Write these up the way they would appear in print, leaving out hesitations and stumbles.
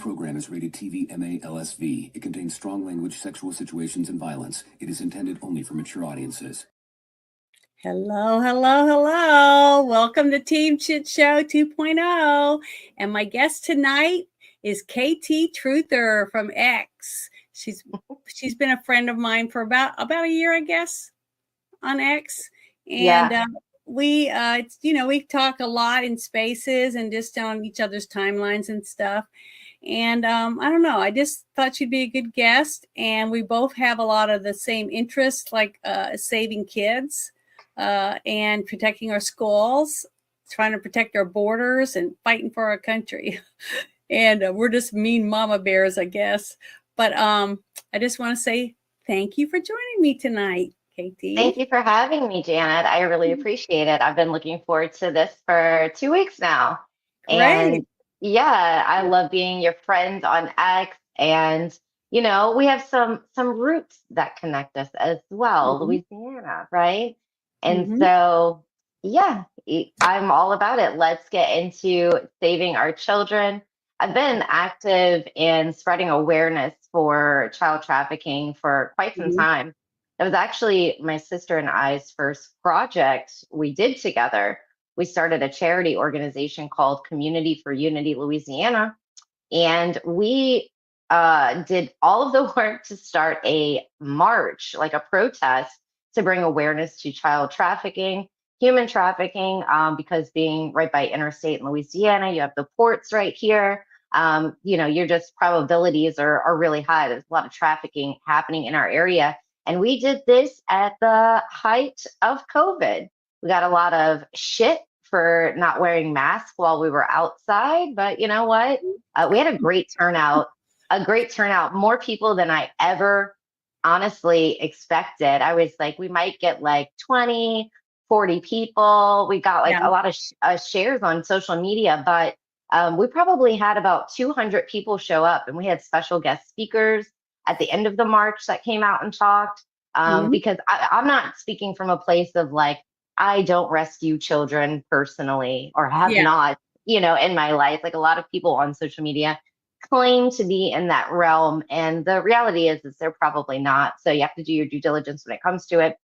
program is rated TV MA LSV. It contains strong language, sexual situations, and violence. It is intended only for mature audiences. Hello, hello, hello. Welcome to Team Chit Show 2.0. And my guest tonight is KT Truther from X. She's been a friend of mine for about a year, I guess, on X. And we talk a lot in spaces and just on each other's timelines and stuff. And I don't know, I just thought she'd be a good guest. And we both have a lot of the same interests, like saving kids and protecting our schools, trying to protect our borders and fighting for our country. And we're just mean mama bears, I guess. But I just want to say thank you for joining me tonight, KT. Thank you for having me, Janet. I really appreciate it. I've been looking forward to this for 2 weeks now. Great. And yeah, I love being your friend on X. And, you know, we have some roots that connect us as well, Louisiana, right? And so, yeah, I'm all about it. Let's get into saving our children. I've been active in spreading awareness for child trafficking for quite some time. That was actually my sister and I's first project we did together. We started a charity organization called Community for Unity Louisiana, and we did all of the work to start a march, like a protest, to bring awareness to child trafficking, human trafficking, because being right by interstate in Louisiana, you have the ports right here. Your just probabilities are really high. There's a lot of trafficking happening in our area. And we did this at the height of COVID. We got a lot of shit for not wearing masks while we were outside. But you know what? We had a great turnout, more people than I ever honestly expected. I was like, we might get like 20, 40 people. We got like a lot of shares on social media, but we probably had about 200 people show up, and we had special guest speakers at the end of the march that came out and talked, because I'm not speaking from a place of like, I don't rescue children personally or have not, in my life. Like a lot of people on social media claim to be in that realm. And the reality is they're probably not. So you have to do your due diligence when it comes to it.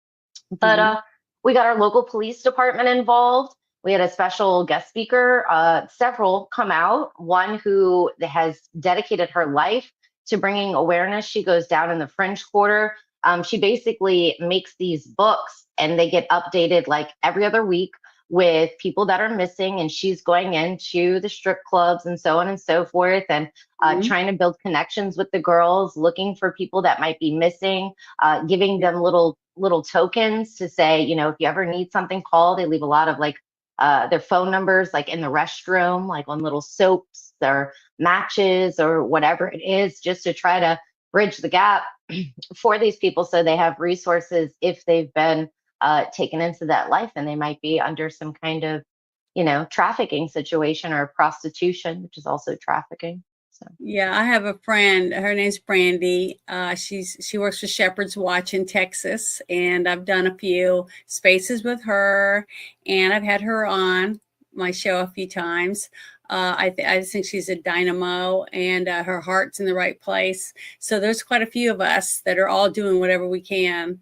But we got our local police department involved. We had a special guest speaker, several come out, one who has dedicated her life to bringing awareness. She goes down in the French Quarter. She basically makes these books, and they get updated like every other week with people that are missing. And she's going into the strip clubs and so on and so forth, and trying to build connections with the girls, looking for people that might be missing, giving them little tokens to say, if you ever need something, call. They leave a lot of like their phone numbers, like in the restroom, like on little soaps or matches or whatever it is, just to try to bridge the gap for these people so they have resources if they've been taken into that life and they might be under some kind of, trafficking situation or prostitution, which is also trafficking. So. Yeah, I have a friend. Her name's Brandy. She works for Shepherd's Watch in Texas, and I've done a few spaces with her, and I've had her on my show a few times. I just think she's a dynamo, and her heart's in the right place. So there's quite a few of us that are all doing whatever we can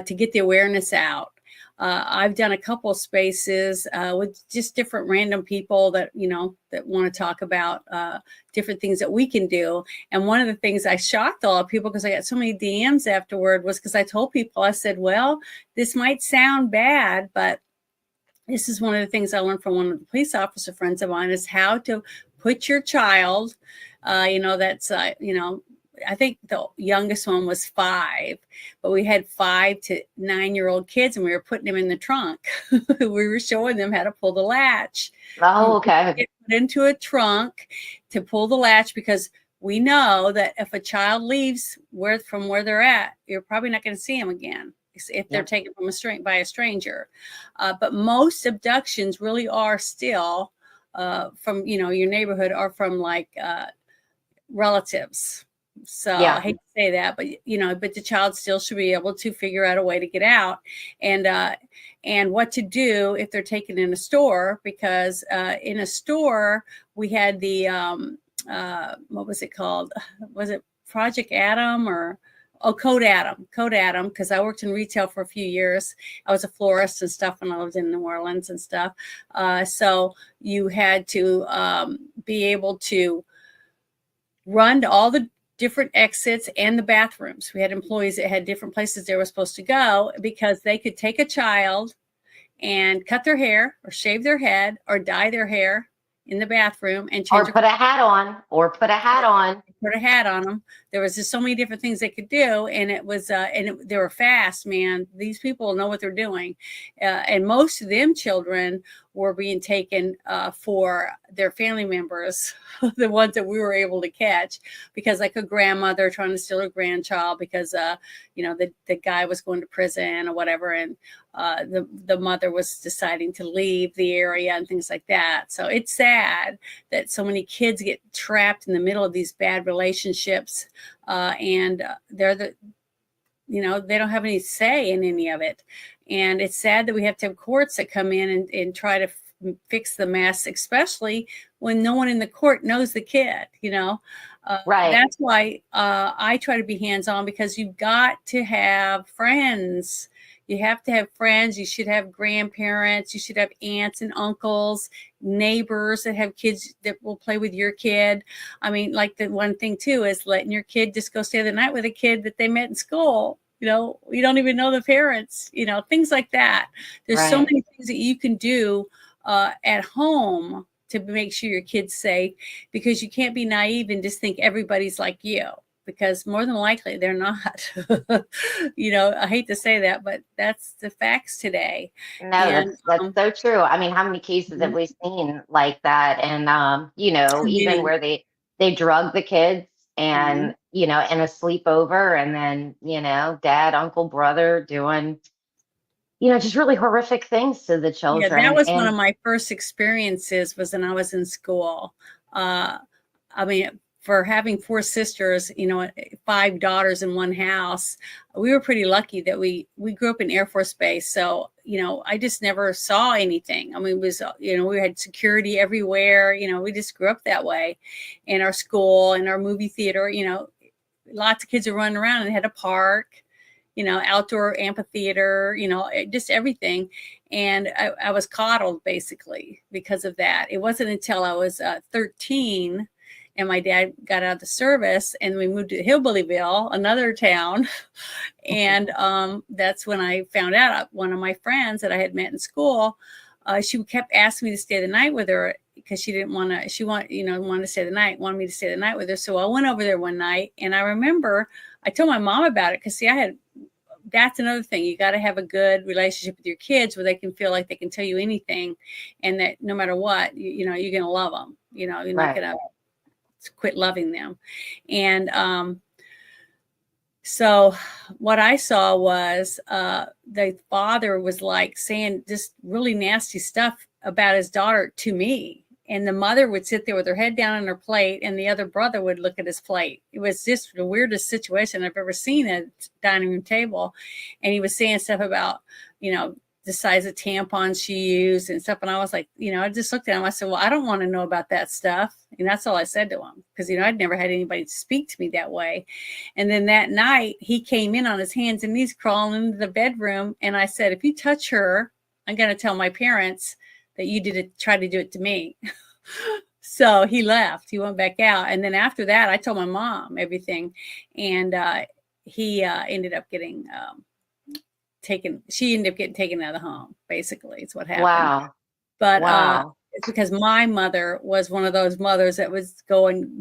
to get the awareness out. I've done a couple of spaces with just different random people that want to talk about different things that we can do. And one of the things I shocked a lot of people, because I got so many DMs afterward, was because I told people, I said, well, this might sound bad, but this is one of the things I learned from one of the police officer friends of mine, is how to put your child, I think the youngest one was 5, but we had 5 to 9-year-old kids, and we were putting them in the trunk. We were showing them how to pull the latch. Oh, okay. Get put into a trunk to pull the latch, because we know that if a child leaves from where they're at, you're probably not going to see them again if they're taken by a stranger. But most abductions really are still from your neighborhood, or from like relatives. So I hate to say that, but but the child still should be able to figure out a way to get out, and what to do if they're taken in a store, because in a store we had the what was it called? Was it Project Adam or Code Adam? Code Adam, because I worked in retail for a few years. I was a florist and stuff when I lived in New Orleans and stuff. So you had to be able to run to all the different exits and the bathrooms. We had employees that had different places they were supposed to go because they could take a child and cut their hair or shave their head or dye their hair in the bathroom and change Or put a hat on, or put a hat on. put a hat on them. There was just so many different things they could do, and it was they were fast, man. These people know what they're doing, and most of them children were being taken for their family members, the ones that we were able to catch, because like a grandmother trying to steal a grandchild because the guy was going to prison or whatever, and the mother was deciding to leave the area and things like that. So it's sad that so many kids get trapped in the middle of these bad relationships, and they're they don't have any say in any of it. And it's sad that we have to have courts that come in and try to fix the mess, especially when no one in the court knows the kid, Right. That's why I try to be hands-on, because you've got to have friends. You have to have friends. You should have grandparents. You should have aunts and uncles, neighbors that have kids that will play with your kid. I mean, like the one thing too is letting your kid just go stay the night with a kid that they met in school. You don't even know the parents, things like that. There's so many things that you can do at home to make sure your kid's safe, because you can't be naive and just think everybody's like you, because more than likely they're not. I hate to say that, but that's the facts today. No, And that's so true. I mean, how many cases have we seen like that? And even where they drug the kids and in a sleepover, and then dad, uncle, brother doing just really horrific things to the children. Yeah, that was one of my first experiences was when I was in school. I mean, for having 4 sisters, 5 daughters in one house, we were pretty lucky that we grew up in Air Force Base. So, I just never saw anything. I mean, it was, we had security everywhere. We just grew up that way. In our school, in our movie theater, lots of kids are running around and had a park, outdoor amphitheater, just everything. And I was coddled basically because of that. It wasn't until I was 13 and my dad got out of the service and we moved to Hillbillyville, another town. And that's when I found out one of my friends that I had met in school, she kept asking me to stay the night with her because she didn't want to, wanted to stay the night, wanted me to stay the night with her. So I went over there one night and I remember I told my mom about it because that's another thing. You got to have a good relationship with your kids where they can feel like they can tell you anything and that no matter what, you're going to love them. You're not going to quit loving them. And so what I saw was the father was like saying just really nasty stuff about his daughter to me. And the mother would sit there with her head down on her plate and the other brother would look at his plate. It was just the weirdest situation I've ever seen at a dining room table. And he was saying stuff about, the size of tampons she used and stuff. And I was like, I just looked at him. I said, well, I don't want to know about that stuff. And that's all I said to him because, I'd never had anybody speak to me that way. And then that night he came in on his hands and knees crawling into the bedroom. And I said, if you touch her, I'm going to tell my parents that you try to do it to me. So he left, he went back out. And then after that, I told my mom everything. And he ended up getting she ended up getting taken out of the home, basically. It's what happened. Wow. But it's because my mother was one of those mothers that was going,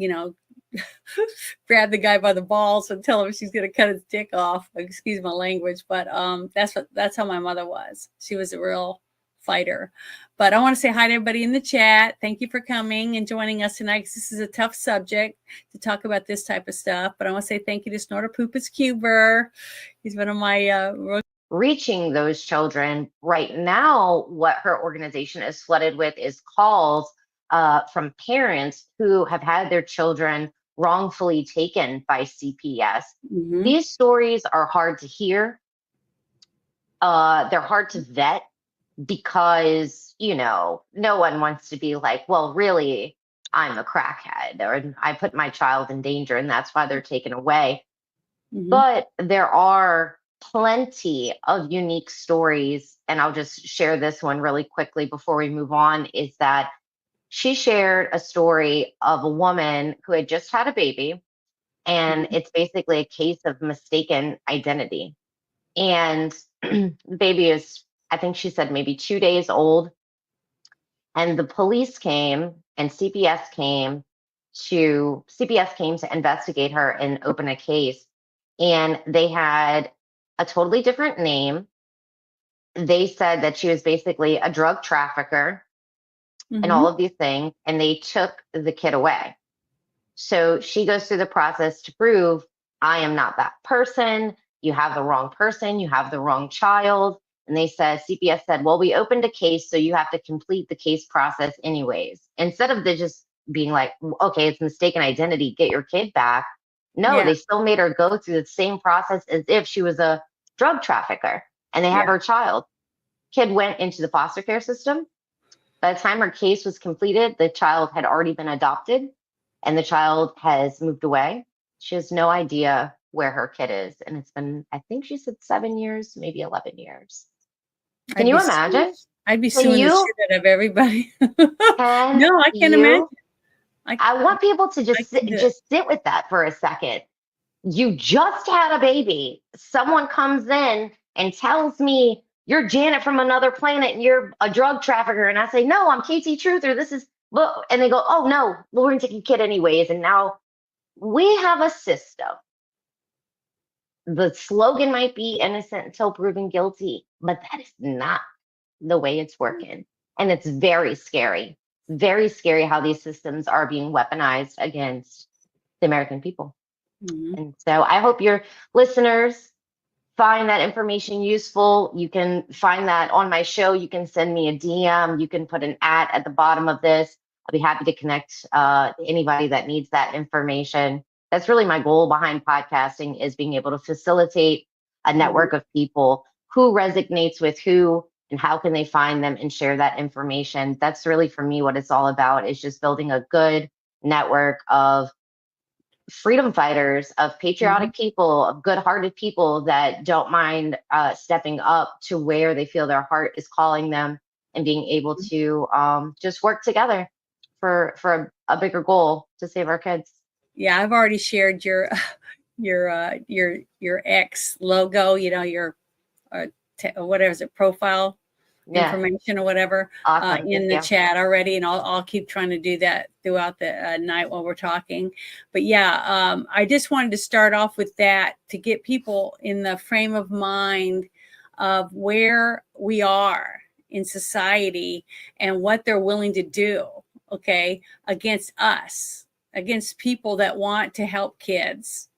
grab the guy by the balls and tell him she's going to cut his dick off. Excuse my language. But that's how my mother was. She was a real fighter. But I want to say hi to everybody in the chat. Thank you for coming and joining us tonight, because this is a tough subject to talk about this type of stuff. But I want to say thank you to Snortopoopas Cuber. He's one of my reaching those children right now. What her organization is flooded with is calls from parents who have had their children wrongfully taken by CPS. Mm-hmm. These stories are hard to hear. They're hard to vet because, no one wants to be like, well, really, I'm a crackhead or I put my child in danger and that's why they're taken away. Mm-hmm. But there are plenty of unique stories. And I'll just share this one really quickly before we move on, is that she shared a story of a woman who had just had a baby. And it's basically a case of mistaken identity. And the baby is, I think she said maybe 2 days old. And the police came and CPS came to investigate her and open a case. And they had a totally different name. They said that she was basically a drug trafficker and all of these things, and they took the kid away. So she goes through the process to prove, I am not that person. You have the wrong person. You have the wrong child. And they said, CPS said, well, we opened a case, so you have to complete the case process anyways. Instead of the just being like, okay, it's mistaken identity, get your kid back. No, they still made her go through the same process as if she was a drug trafficker and they have her child. Kid went into the foster care system. By the time her case was completed, the child had already been adopted and the child has moved away. She has no idea where her kid is. And it's been, I think she said 7 years, maybe 11 years. Can you imagine? I'd be suing the shit out of everybody. No, I can't imagine. I want people to just sit with that for a second. You just had a baby. Someone comes in and tells me you're Janet from another planet and you're a drug trafficker. And I say, no, I'm KT Truther. This is, well, and they go, oh no, well, we're going to take your kid anyways. And now we have a system. The slogan might be innocent until proven guilty, but that is not the way it's working. And it's very scary how these systems are being weaponized against the American people. And so I hope your listeners find that information useful. You can find that on my show. You can send me a DM. You can put an at the bottom of this. I'll be happy to connect anybody that needs that information. That's really my goal behind podcasting, is being able to facilitate a network of people who resonates with who and how can they find them and share that information. That's really, for me, what it's all about, is just building a good network of freedom fighters, of patriotic people, of good-hearted people that don't mind stepping up to where they feel their heart is calling them, and being able to just work together for a bigger goal to save our kids. Yeah, I've already shared your X logo, your whatever is it, profile information or whatever, in the chat already, and I'll keep trying to do that throughout the night while we're talking. But I just wanted to start off with that to get people in the frame of mind of where we are in society and what they're willing to do, against us, against people that want to help kids,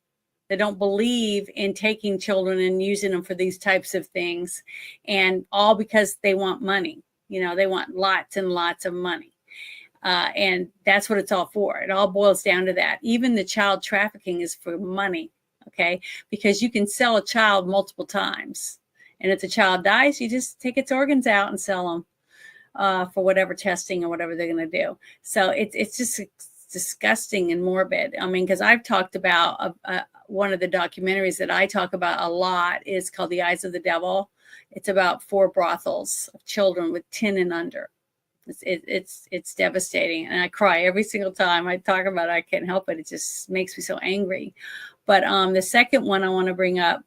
that don't believe in taking children and using them for these types of things, and all because they want money. They want lots and lots of money. And that's what it's all for. It all boils down to that. Even the child trafficking is for money, because you can sell a child multiple times. And if the child dies, you just take its organs out and sell them for whatever testing or whatever they're going to do. So it's just disgusting and morbid. I mean, because I've talked about one of the documentaries that I talk about a lot is called The Eyes of the Devil. It's about 4 brothels of children with 10 and under. It's devastating, and I cry every single time I talk about it. I can't help it. It just makes me so angry. But the second one I want to bring up,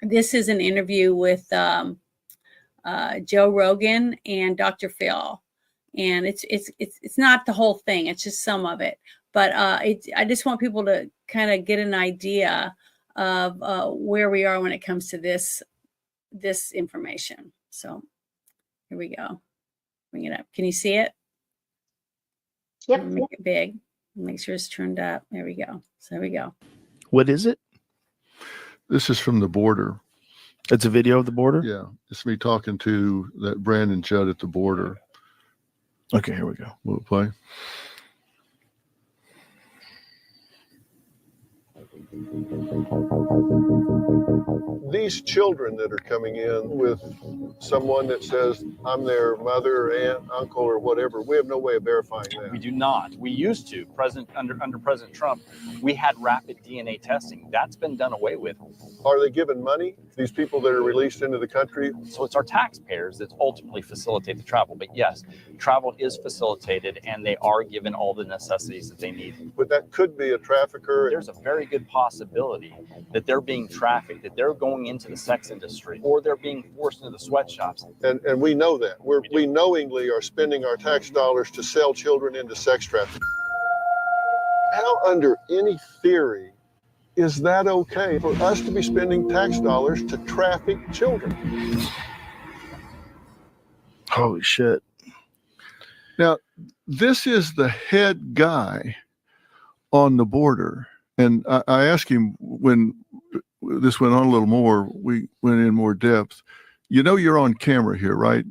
this is an interview with Joe Rogan and Dr. Phil. And it's not the whole thing. It's just some of it. But I just want people to kind of get an idea of where we are when it comes to this information. So here we go. Bring it up. Can you see it? Yep. Make it big. Make sure it's turned up. There we go. So there we go. What is it? This is from the border. It's a video of the border? Yeah. It's me talking to that Brandon Judd at the border. Okay, here we go. Will it play? these children that are coming in with someone that says, I'm their mother, aunt, uncle, or whatever, we have no way of verifying We that. do not. We used to. Under President Trump, we had rapid DNA testing. That's been done away with. Are they given money, these people that are released into the country? So it's our taxpayers that ultimately facilitate the travel. But yes, travel is facilitated and they are given all the necessities that they need. But that could be a trafficker. There's a very good possibility that they're being trafficked, that they're going into the sex industry, or they're being forced into the sweatshops. And we know that. We knowingly are spending our tax dollars to sell children into sex trafficking. How, under any theory, is that okay for us to be spending tax dollars to traffic children? Holy shit. Now, this is the head guy on the border. And I asked him when this went on a little more, we went in more depth. You know, you're on camera here, right?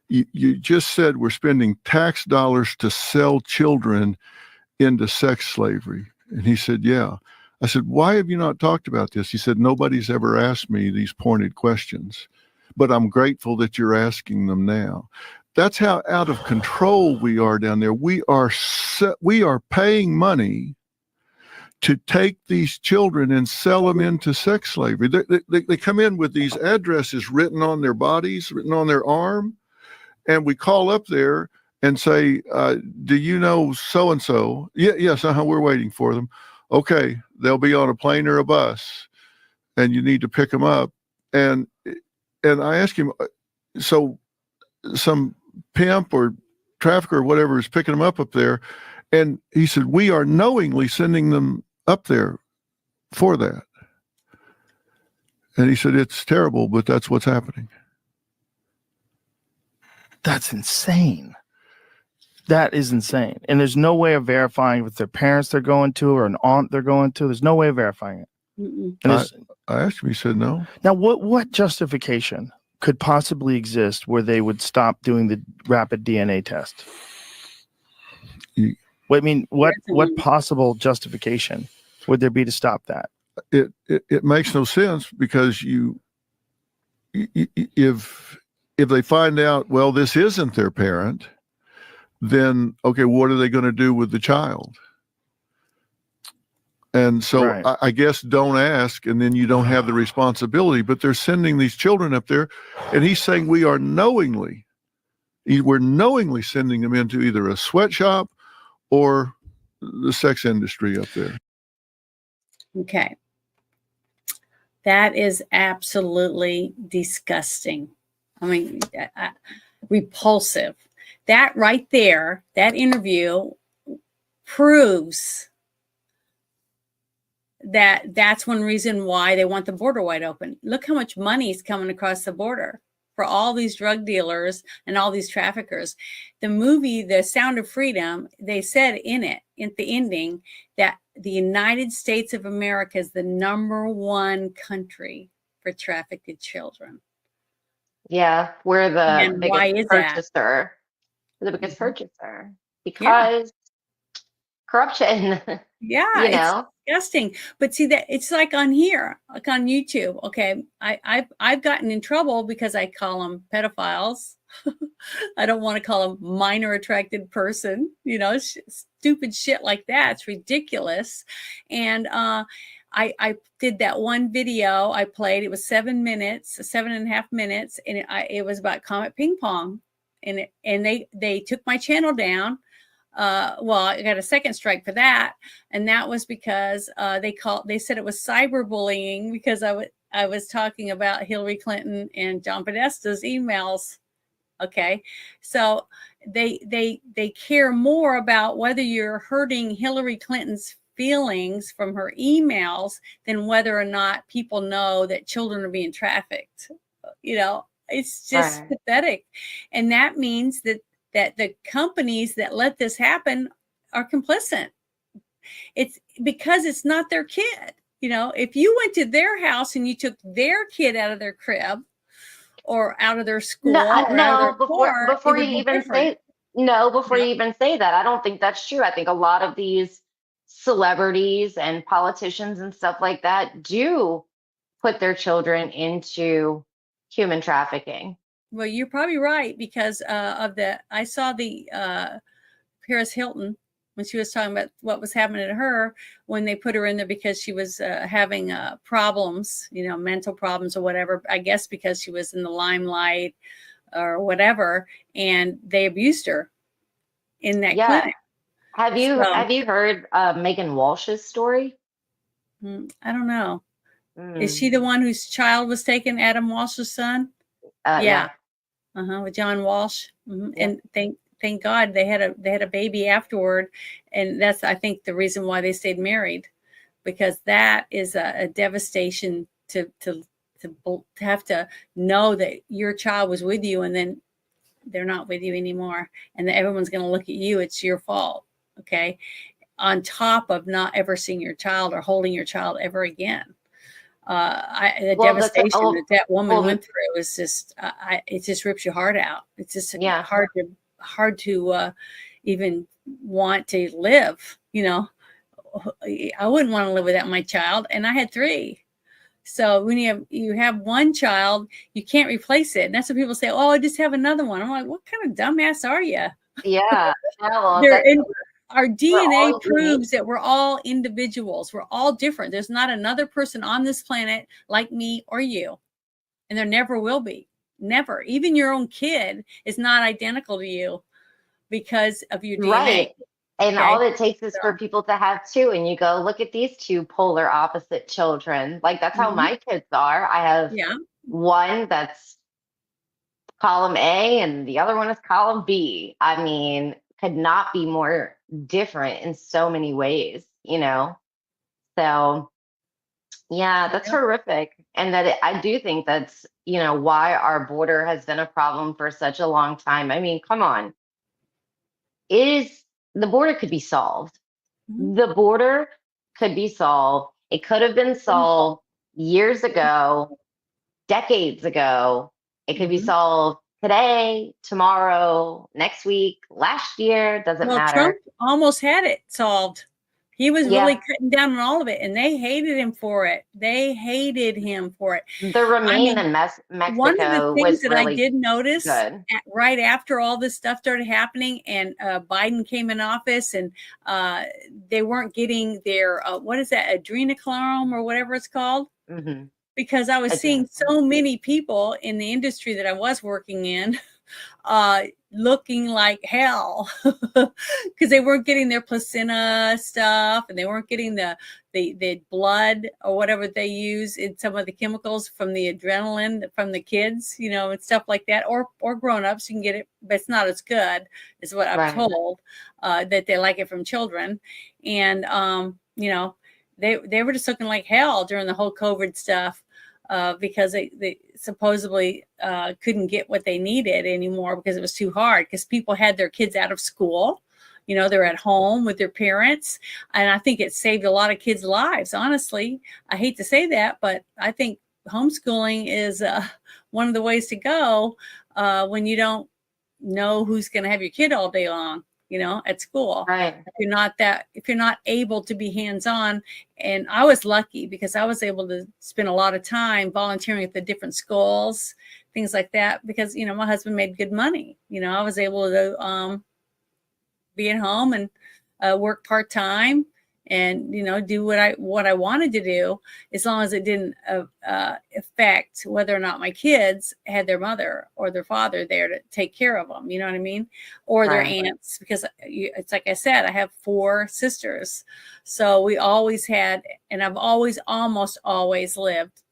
You just said we're spending tax dollars to sell children into sex slavery. And he said, yeah. I said, why have you not talked about this? He said, nobody's ever asked me these pointed questions, but I'm grateful that you're asking them now. That's how out of control we are down there. We are paying money to take these children and sell them into sex slavery. They come in with these addresses written on their bodies, written on their arm, and we call up there and say, do you know so-and-so? Yes, we're waiting for them. Okay, they'll be on a plane or a bus, and you need to pick them up. And I asked him, so some pimp or trafficker or whatever is picking them up there, and he said, we are knowingly sending them up there for that. And he said, it's terrible, but that's what's happening. That's insane. That is insane. And there's no way of verifying if their parents they're going to or an aunt they're going to. There's no way of verifying it. And I asked him, he said no. now, what justification could possibly exist where they would stop doing the rapid DNA test? What possible justification would there be to stop that? It makes no sense because if they find out, well, this isn't their parent, then, okay, what are they going to do with the child? And so Right. I guess don't ask, and then you don't have the responsibility, but they're sending these children up there. And he's saying we're knowingly sending them into either a sweatshop or the sex industry up there. Okay. That is absolutely disgusting. I mean, repulsive. That right there, that interview proves that that's one reason why they want the border wide open. Look how much money is coming across the border for all these drug dealers and all these traffickers. The movie, The Sound of Freedom, they said in it, at the ending, that the United States of America is the #1 country for trafficked children. Yeah, we're the And why biggest is that? purchaser. We're the biggest purchaser Yeah. because corruption, Yeah, you it's know. disgusting. But see that it's like on here, like on YouTube. Okay, I've gotten in trouble because I call them pedophiles. I don't want to call them minor attracted person. You know, stupid shit like that. It's ridiculous. And I did that one video I played. It was 7 minutes, 7.5 minutes, and it was about Comet Ping Pong. And they took my channel down. Well, I got a second strike for that, and that was because they said it was cyberbullying because I was talking about Hillary Clinton and John Podesta's emails. Okay, so they care more about whether you're hurting Hillary Clinton's feelings from her emails than whether or not people know that children are being trafficked. You know, it's just Right. pathetic, and that means that the companies that let this happen are complicit. It's because it's not their kid. You know, if you went to their house and you took their kid out of their crib or out of their school, No, or out of no, their court, before it would you be even different. before Yeah. you even say that, I don't think that's true. I think a lot of these celebrities and politicians and stuff like that do put their children into human trafficking. Well, you're probably right because I saw the Paris Hilton when she was talking about what was happening to her when they put her in there because she was having problems, mental problems or whatever, I guess because she was in the limelight or whatever, and they abused her in that Yeah. clinic. Have you heard Megan Walsh's story? I don't know. Is Mm. she the one whose child was taken, Adam Walsh's son? Yeah. With John Walsh. Yeah. And thank God they had a baby afterward, and that's I think the reason why they stayed married, because that is a devastation to have to know that your child was with you and then they're not with you anymore, and that everyone's going to look at you. It's your fault. Okay, on top of not ever seeing your child or holding your child ever again. The devastation that woman went through is just, it just rips your heart out. It's just hard to even want to live. I wouldn't want to live without my child, and I had 3. So when you have one child, you can't replace it. And that's what people say. Oh, I just have another one. I'm like, what kind of dumbass are you? Yeah. Our DNA proves that we're all individuals. We're all different. There's not another person on this planet like me or you. And there never will be. Never. Even your own kid is not identical to you because of your DNA. Right. And all it takes is for people to have 2, and you go, look at these 2 polar opposite children. Like, that's how my kids are. I have one that's column A and the other one is column B. I mean, could not be more different in so many ways, So, yeah, that's horrific. And I do think that's, why our border has been a problem for such a long time. I mean, come on. The border could be solved. The border could be solved. It could have been solved years ago, decades ago. It could be solved today, tomorrow, next week, last year, doesn't matter. Trump almost had it solved. He was really cutting down on all of it, and they hated him for it. The Remain in Mexico. One of the things that I did notice right after all this stuff started happening and Biden came in office, and they weren't getting their, what is that, adrenochrome or whatever it's called? Mm-hmm. Because I was seeing so many people in the industry that I was working in looking like hell because they weren't getting their placenta stuff, and they weren't getting the blood or whatever they use in some of the chemicals from the adrenaline from the kids, and stuff like that, or grown-ups. You can get it, but it's not as good is what I'm told, that they like it from children. And they were just looking like hell during the whole COVID stuff. Because they supposedly couldn't get what they needed anymore because it was too hard, because people had their kids out of school. They're at home with their parents. And I think it saved a lot of kids' lives, honestly. I hate to say that, but I think homeschooling is one of the ways to go when you don't know who's going to have your kid all day long. At school. Right. If you're not able to be hands-on. And I was lucky because I was able to spend a lot of time volunteering at the different schools, things like that, because, my husband made good money. I was able to be at home and work part-time and, do what I wanted to do, as long as it didn't affect whether or not my kids had their mother or their father there to take care of them. You know what I mean? Or their aunts, because it's like I said, I have 4 sisters. So we always had, and I've almost always lived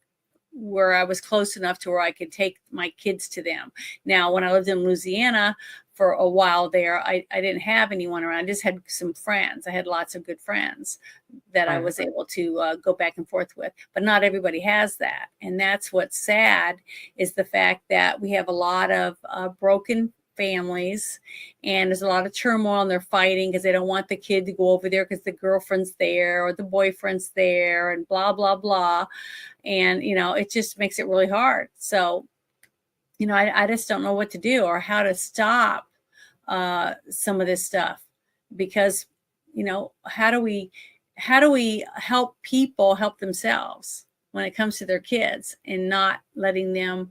where I was close enough to where I could take my kids to them. Now, when I lived in Louisiana for a while there, I didn't have anyone around. I just had some friends. I had lots of good friends that I was able to go back and forth with, but not everybody has that. And that's what's sad, is the fact that we have a lot of broken families, and there's a lot of turmoil, and they're fighting because they don't want the kid to go over there because the girlfriend's there or the boyfriend's there, and blah, blah, blah. And, it just makes it really hard. So, I just don't know what to do or how to stop some of this stuff, because, how do we help people help themselves when it comes to their kids and not letting them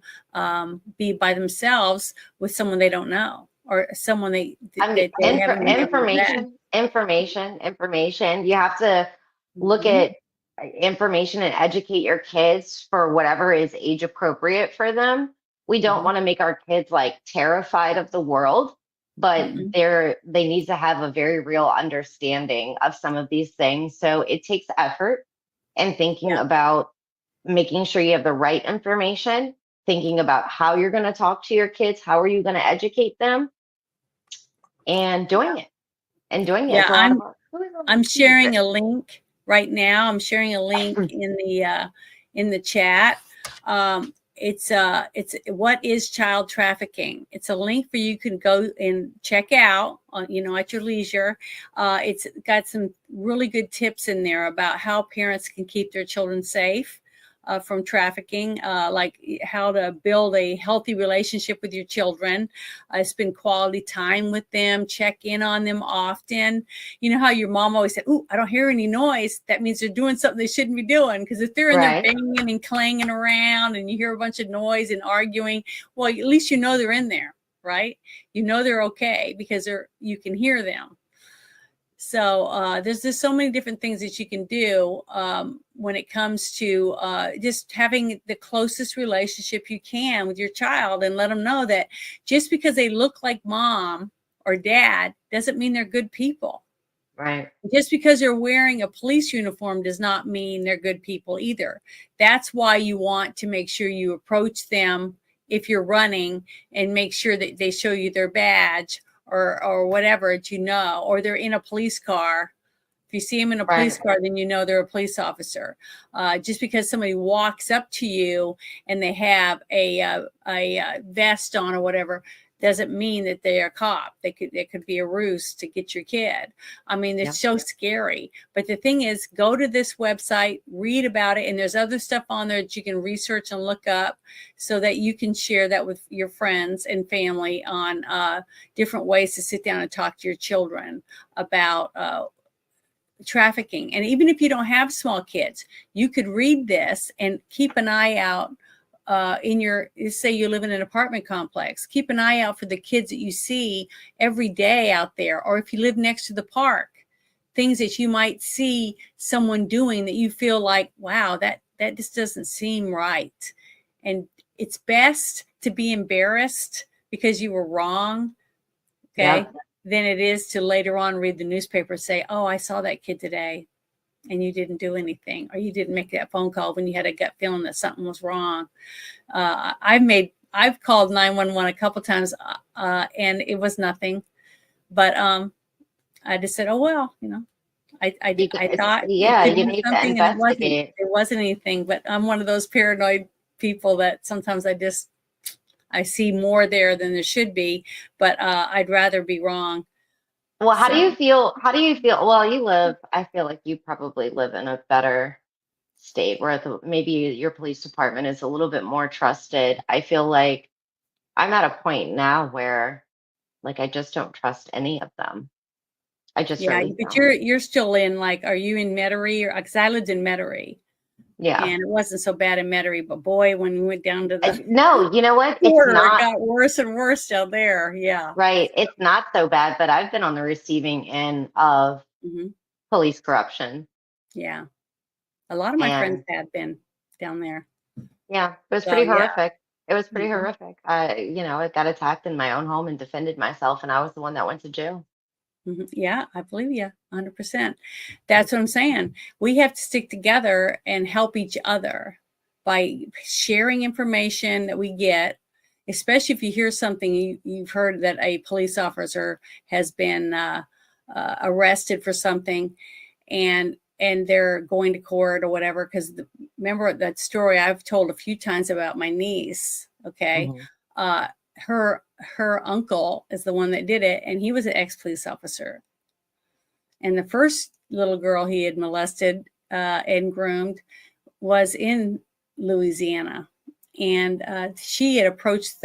be by themselves with someone they don't know or someone they haven't never met. Information. You have to look Mhm. at information and educate your kids for whatever is age appropriate for them. We don't Mhm. want to make our kids like terrified of the world, but Mm-mm. they need to have a very real understanding of some of these things. So it takes effort and thinking Yeah. about making sure you have the right information, thinking about how you're going to talk to your kids, how are you going to educate them, and doing it. And doing it. Yeah, It's a lot of work. I'm sharing a link right now. I'm sharing a link in the chat. It's what is child trafficking? It's a link for you can go and check out on, at your leisure. It's got some really good tips in there about how parents can keep their children safe from trafficking, like how to build a healthy relationship with your children, spend quality time with them, check in on them often. You know how your mom always said, "Ooh, I don't hear any noise." That means they're doing something they shouldn't be doing. Because if they're in there Right. banging and clanging around and you hear a bunch of noise and arguing, well, at least you know they're in there, right? You know they're okay because you can hear them. So there's just so many different things that you can do when it comes to just having the closest relationship you can with your child, and let them know that just because they look like mom or dad doesn't mean they're good people. Right. Just because they're wearing a police uniform does not mean they're good people either. That's why you want to make sure you approach them if you're running and make sure that they show you their badge or whatever, or they're in a police car. If you see them in a police car, then you know they're a police officer. Just because somebody walks up to you and they have a vest on or whatever doesn't mean that they're a cop. It could be a ruse to get your kid. I mean, it's so scary. But the thing is, go to this website, read about it, and there's other stuff on there that you can research and look up so that you can share that with your friends and family on different ways to sit down and talk to your children about trafficking. And even if you don't have small kids, you could read this and keep an eye out say you live in an apartment complex, keep an eye out for the kids that you see every day out there. Or if you live next to the park, things that you might see someone doing that you feel like, wow, that just doesn't seem right. And it's best to be embarrassed because you were wrong, okay, than it is to later on read the newspaper and say, oh, I saw that kid today and you didn't do anything, or you didn't make that phone call when you had a gut feeling that something was wrong. I've called 911 a couple times and it was nothing, but I just said, oh, well, I thought it could you be need to something and investigate. it wasn't anything. But I'm one of those paranoid people that sometimes I see more there than there should be, but I'd rather be wrong. Well, how do you So, feel? How do you feel? Well, I feel like you probably live in a better state where maybe your police department is a little bit more trusted. I feel like I'm at a point now where like I just don't trust any of them. I just yeah, really but don't. you're still in, like, are you in Metairie? Or because I lived in Metairie Yeah. and it wasn't so bad in Metairie, but boy, when we went down to the No, you know what? It's border, it not got worse and worse down there. Yeah. right. It's not so bad, but I've been on the receiving end of Hmm. police corruption. Yeah. A lot of my friends And had been down there. yeah, it was So pretty yeah. horrific. It was pretty Mhm. horrific. I got attacked in my own home and defended myself, and I was the one that went to jail. Mhm. Yeah, I believe you 100%. That's what I'm saying. We have to stick together and help each other by sharing information that we get, especially if you hear something you've heard that a police officer has been arrested for something and they're going to court or whatever. Because remember that story I've told a few times about my niece, okay? Mhm. Her uncle is the one that did it, and he was an ex-police officer. And the first little girl he had molested and groomed was in Louisiana, and she had approached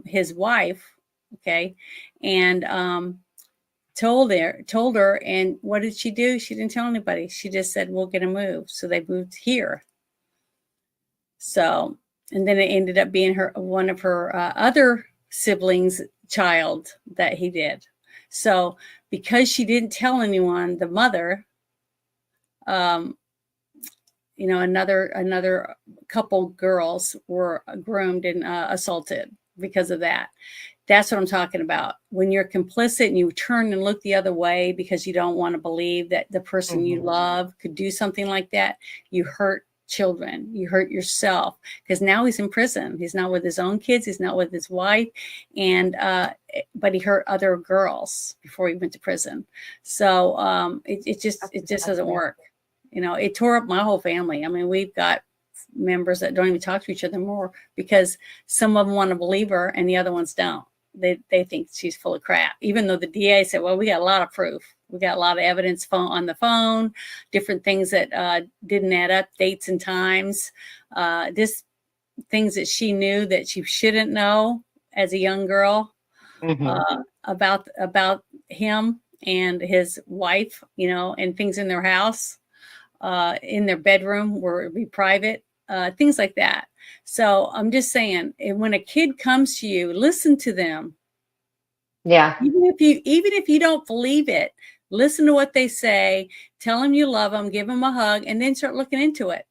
his wife, okay, and told her, and what did she do? She didn't tell anybody. She just said, "We'll get a move." So they moved here. So, and then it ended up being one of her other siblings' child that he did. So, because she didn't tell anyone, the mother, another couple girls were groomed and assaulted because of that. That's what I'm talking about. When you're complicit and you turn and look the other way because you don't want to believe that the person you love could do something like that, you hurt children, you hurt yourself, because now he's in prison. He's not with his own kids, he's not with his wife, and but he hurt other girls before he went to prison. So it just doesn't work. It tore up my whole family. I mean, we've got members that don't even talk to each other more because some of them want to believe her and the other ones don't. They think she's full of crap, even though the DA said, well, we got a lot of proof. We got a lot of evidence on the phone, different things that didn't add up, dates and times, things that she knew that she shouldn't know as a young girl about him and his wife, and things in their house, in their bedroom where it would be private, things like that. So I'm just saying, when a kid comes to you, listen to them. Yeah. Even if you don't believe it, listen to what they say, tell them you love them, give them a hug, and then start looking into it.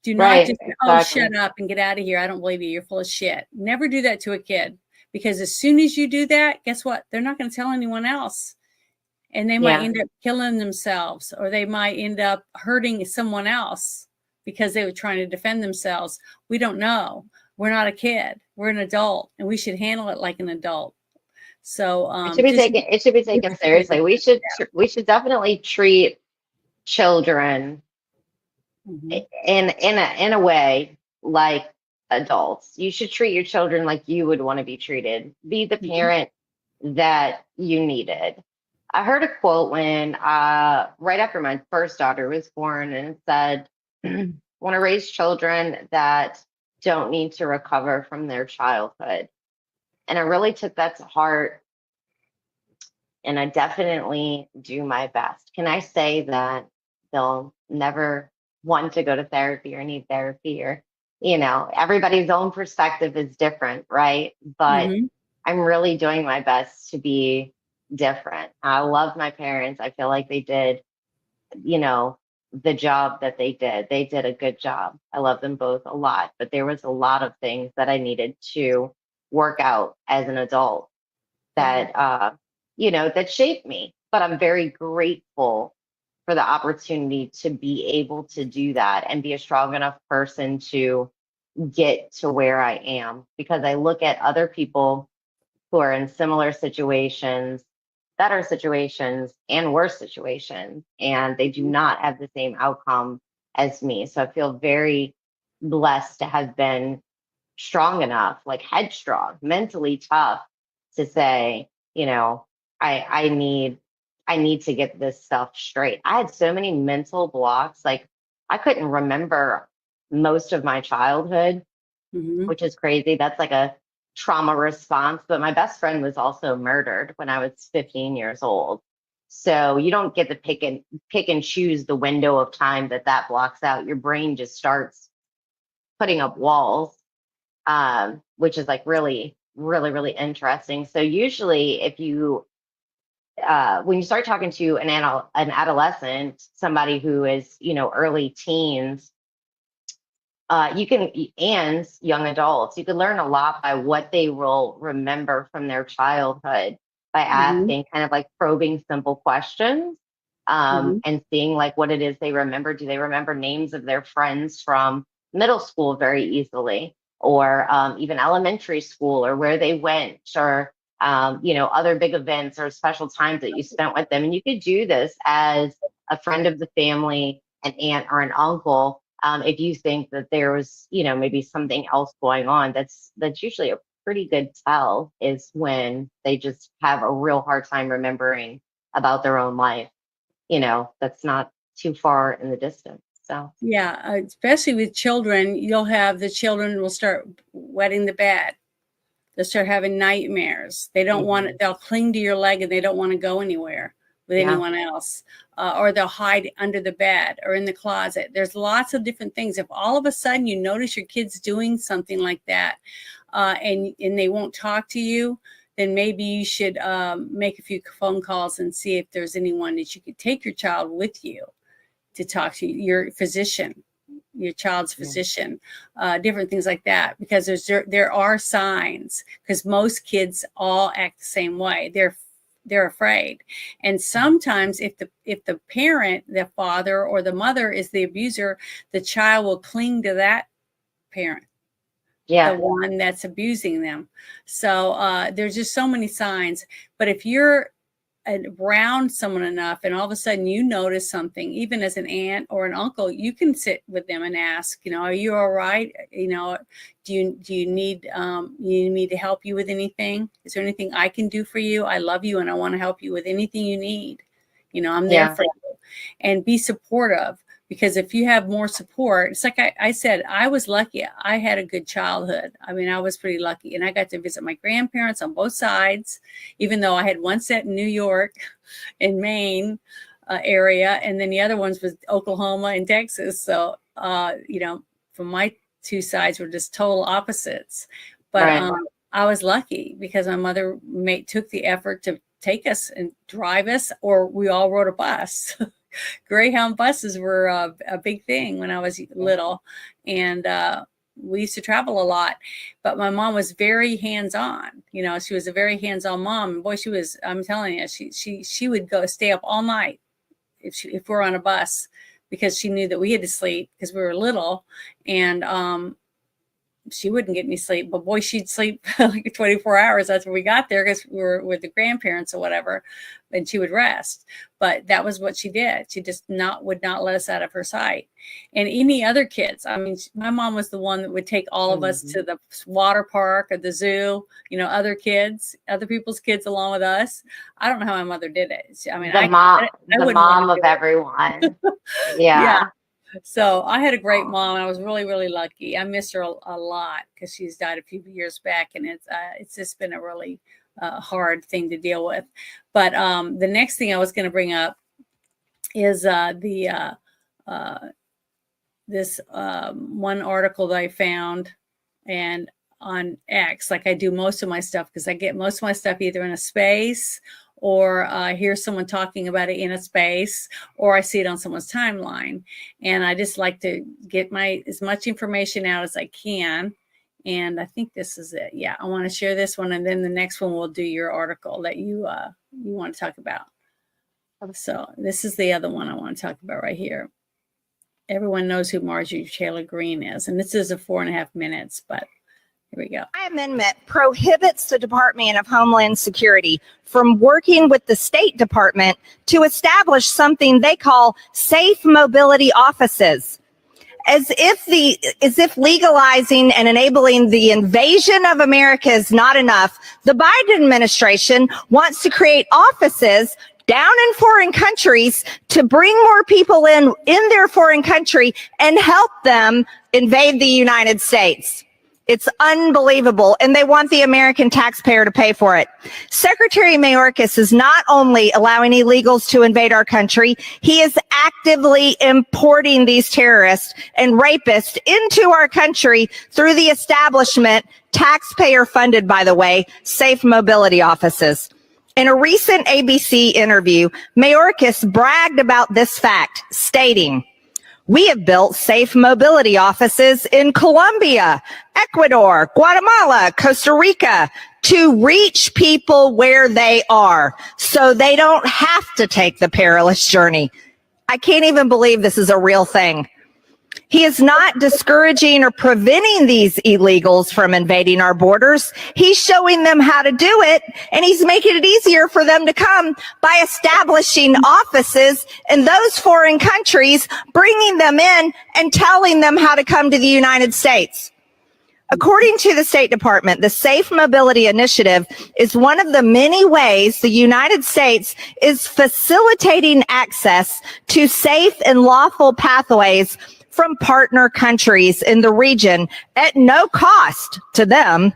Do not just, shut up and get out of here. I don't believe you. You're full of shit. Never do that to a kid, because as soon as you do that, guess what? They're not going to tell anyone else. And they might end up killing themselves, or they might end up hurting someone else because they were trying to defend themselves. We don't know. We're not a kid. We're an adult, and we should handle it like an adult. So it should be taken seriously. We should definitely treat children in a way like adults. You should treat your children like you would want to be treated. Be the parent that you needed. I heard a quote when right after my first daughter was born, and it said, want to raise children that don't need to recover from their childhood. And I really took that to heart, and I definitely do my best. Can I say that they'll never want to go to therapy or need therapy, or, everybody's own perspective is different, right? But I'm really doing my best to be different. I love my parents. I feel like they did, the job that they did. They did a good job. I love them both a lot, but there was a lot of things that I needed to work out as an adult that, that shaped me. But I'm very grateful for the opportunity to be able to do that and be a strong enough person to get to where I am, because I look at other people who are in similar situations, better situations, and worse situations, and they do not have the same outcome as me. So I feel very blessed to have been strong enough, like headstrong, mentally tough, to say, I need to get this stuff straight. I had so many mental blocks. Like, I couldn't remember most of my childhood, which is crazy. That's like a trauma response. But my best friend was also murdered when I was 15 years old. So you don't get to pick and choose the window of time that blocks out. Your brain just starts putting up walls, which is like really, really, really interesting. So usually if you, when you start talking to an adolescent, somebody who is, early teens, and young adults, you can learn a lot by what they will remember from their childhood by asking kind of like probing simple questions, and seeing like what it is they remember. Do they remember names of their friends from middle school very easily, or even elementary school, or where they went, or other big events or special times that you spent with them? And you could do this as a friend of the family, an aunt or an uncle. If you think that there was, maybe something else going on, that's usually a pretty good tell, is when they just have a real hard time remembering about their own life. That's not too far in the distance. So yeah, especially with children, you'll have the children will start wetting the bed. They'll start having nightmares. They don't want it. They'll cling to your leg and they don't want to go anywhere. with Yeah. anyone else, or they'll hide under the bed or in the closet. There's lots of different things. If all of a sudden you notice your kids doing something like that, and they won't talk to you, then maybe you should make a few phone calls and see if there's anyone that you could take your child with you to talk to, your physician, your child's physician, different things like that, because there are signs, because most kids all act the same way. They're afraid. And sometimes if the parent, the father or the mother is the abuser, the child will cling to that parent, Yeah. the one that's abusing them. So there's just so many signs. But if you're around someone enough and all of a sudden you notice something, even as an aunt or an uncle, you can sit with them and ask, are you all right? Do you need me to help you with anything? Is there anything I can do for you? I love you and I want to help you with anything you need. I'm there for you. And be supportive. Because if you have more support, it's like I said, I was lucky. I had a good childhood. I mean, I was pretty lucky. And I got to visit my grandparents on both sides, even though I had one set in New York and Maine area. And then the other ones was Oklahoma and Texas. So, from my two sides were just total opposites. But Right. I was lucky because my mother took the effort to take us and drive us, or we all rode a bus. Greyhound buses were a big thing when I was little, and we used to travel a lot. But my mom was very hands-on. She was a very hands-on mom. And boy, I'm telling you, she would stay up all night if we're on a bus, because she knew that we had to sleep because we were little, and she wouldn't get any sleep. But boy, she'd sleep like 24 hours. That's when we got there, because we were with the grandparents or whatever, and she would rest. But that was what she did. She just would not let us out of her sight. And any other kids, I mean, my mom was the one that would take all of us to the water park or the zoo, other people's kids along with us. I don't know how my mother did it. I mean, The mom of everyone. Yeah. So I had a great mom. I was really, really lucky. I miss her a lot because she's died a few years back, and it's just been a really hard thing to deal with. But the next thing I was going to bring up is this one article that I found, and on X, like I do most of my stuff, because I get most of my stuff either in a space, or hear someone talking about it in a space, or I see it on someone's timeline. And I just like to get as much information out as I can. And I think this is it. Yeah, I want to share this one, and then the next one we'll do your article that you want to talk about. So this is the other one I want to talk about right here. Everyone knows who Marjorie Taylor Greene is, and this is a 4.5 minutes, but here we go. My amendment prohibits the Department of Homeland Security from working with the State Department to establish something they call safe mobility offices. As if legalizing and enabling the invasion of America is not enough, the Biden administration wants to create offices down in foreign countries to bring more people in their foreign country and help them invade the United States. It's unbelievable, and they want the American taxpayer to pay for it. Secretary Mayorkas is not only allowing illegals to invade our country, he is actively importing these terrorists and rapists into our country through the establishment, taxpayer funded, by the way, safe mobility offices. In a recent ABC interview, Mayorkas bragged about this fact, stating, "We have built safe mobility offices in Colombia, Ecuador, Guatemala, Costa Rica to reach people where they are so they don't have to take the perilous journey." I can't even believe this is a real thing. He is not discouraging or preventing these illegals from invading our borders. He's showing them how to do it, and he's making it easier for them to come by establishing offices in those foreign countries, bringing them in and telling them how to come to the United States. According to the State Department, the Safe Mobility Initiative is one of the many ways the United States is facilitating access to safe and lawful pathways from partner countries in the region at no cost to them.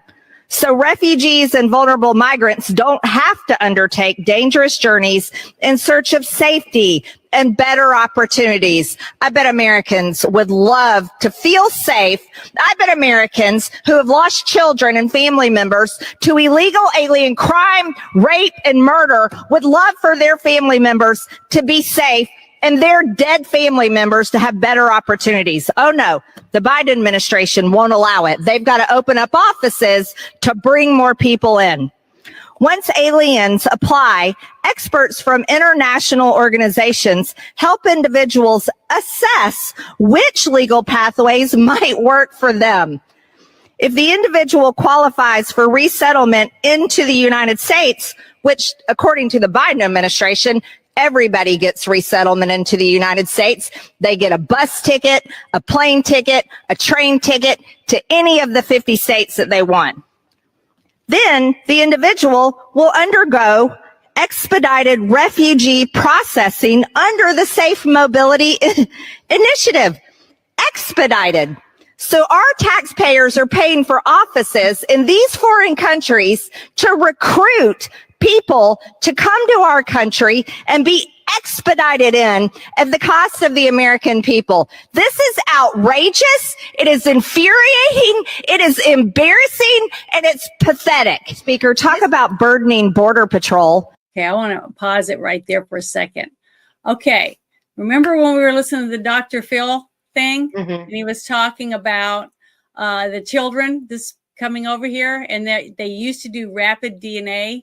So refugees and vulnerable migrants don't have to undertake dangerous journeys in search of safety and better opportunities. I bet Americans would love to feel safe. I bet Americans who have lost children and family members to illegal alien crime, rape, and murder would love for their family members to be safe and their dead family members to have better opportunities. Oh no, the Biden administration won't allow it. They've got to open up offices to bring more people in. Once aliens apply, experts from international organizations help individuals assess which legal pathways might work for them. If the individual qualifies for resettlement into the United States, which according to the Biden administration, everybody gets resettlement into the United States. They get a bus ticket, a plane ticket, a train ticket to any of the 50 states that they want. Then the individual will undergo expedited refugee processing under the Safe Mobility Initiative. Expedited. So our taxpayers are paying for offices in these foreign countries to recruit people to come to our country and be expedited in at the cost of the American people. This is outrageous. It is infuriating. It is embarrassing, and it's pathetic. Speaker, talk about burdening Border Patrol. Okay, I want to pause it right there for a second. Okay, remember when we were listening to the Dr. Phil thing, and he was talking about the children this coming over here, and they used to do rapid DNA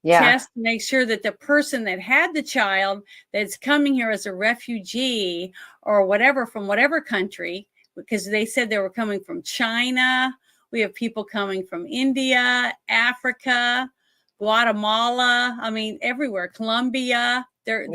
test to make sure that the person that had the child that's coming here as a refugee or whatever from whatever country, because they said they were coming from China. We have people coming from India, Africa, Guatemala. I mean, everywhere. Colombia. They're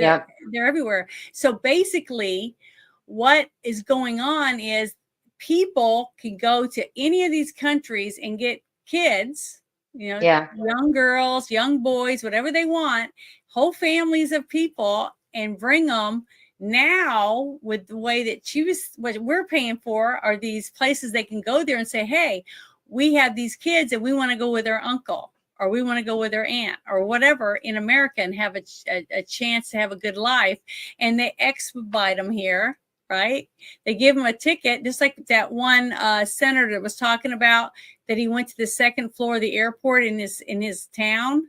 everywhere. So basically, what is going on is people can go to any of these countries and get kids. Young girls, young boys, whatever they want, whole families of people, and bring them. Now, with the way that what we're paying for are these places they can go there and say, hey, we have these kids and we want to go with their uncle, or we want to go with their aunt, or whatever in America, and have a chance to have a good life. And they expedite them here, right? They give them a ticket, just like that one senator that was talking about, that he went to the second floor of the airport in his town,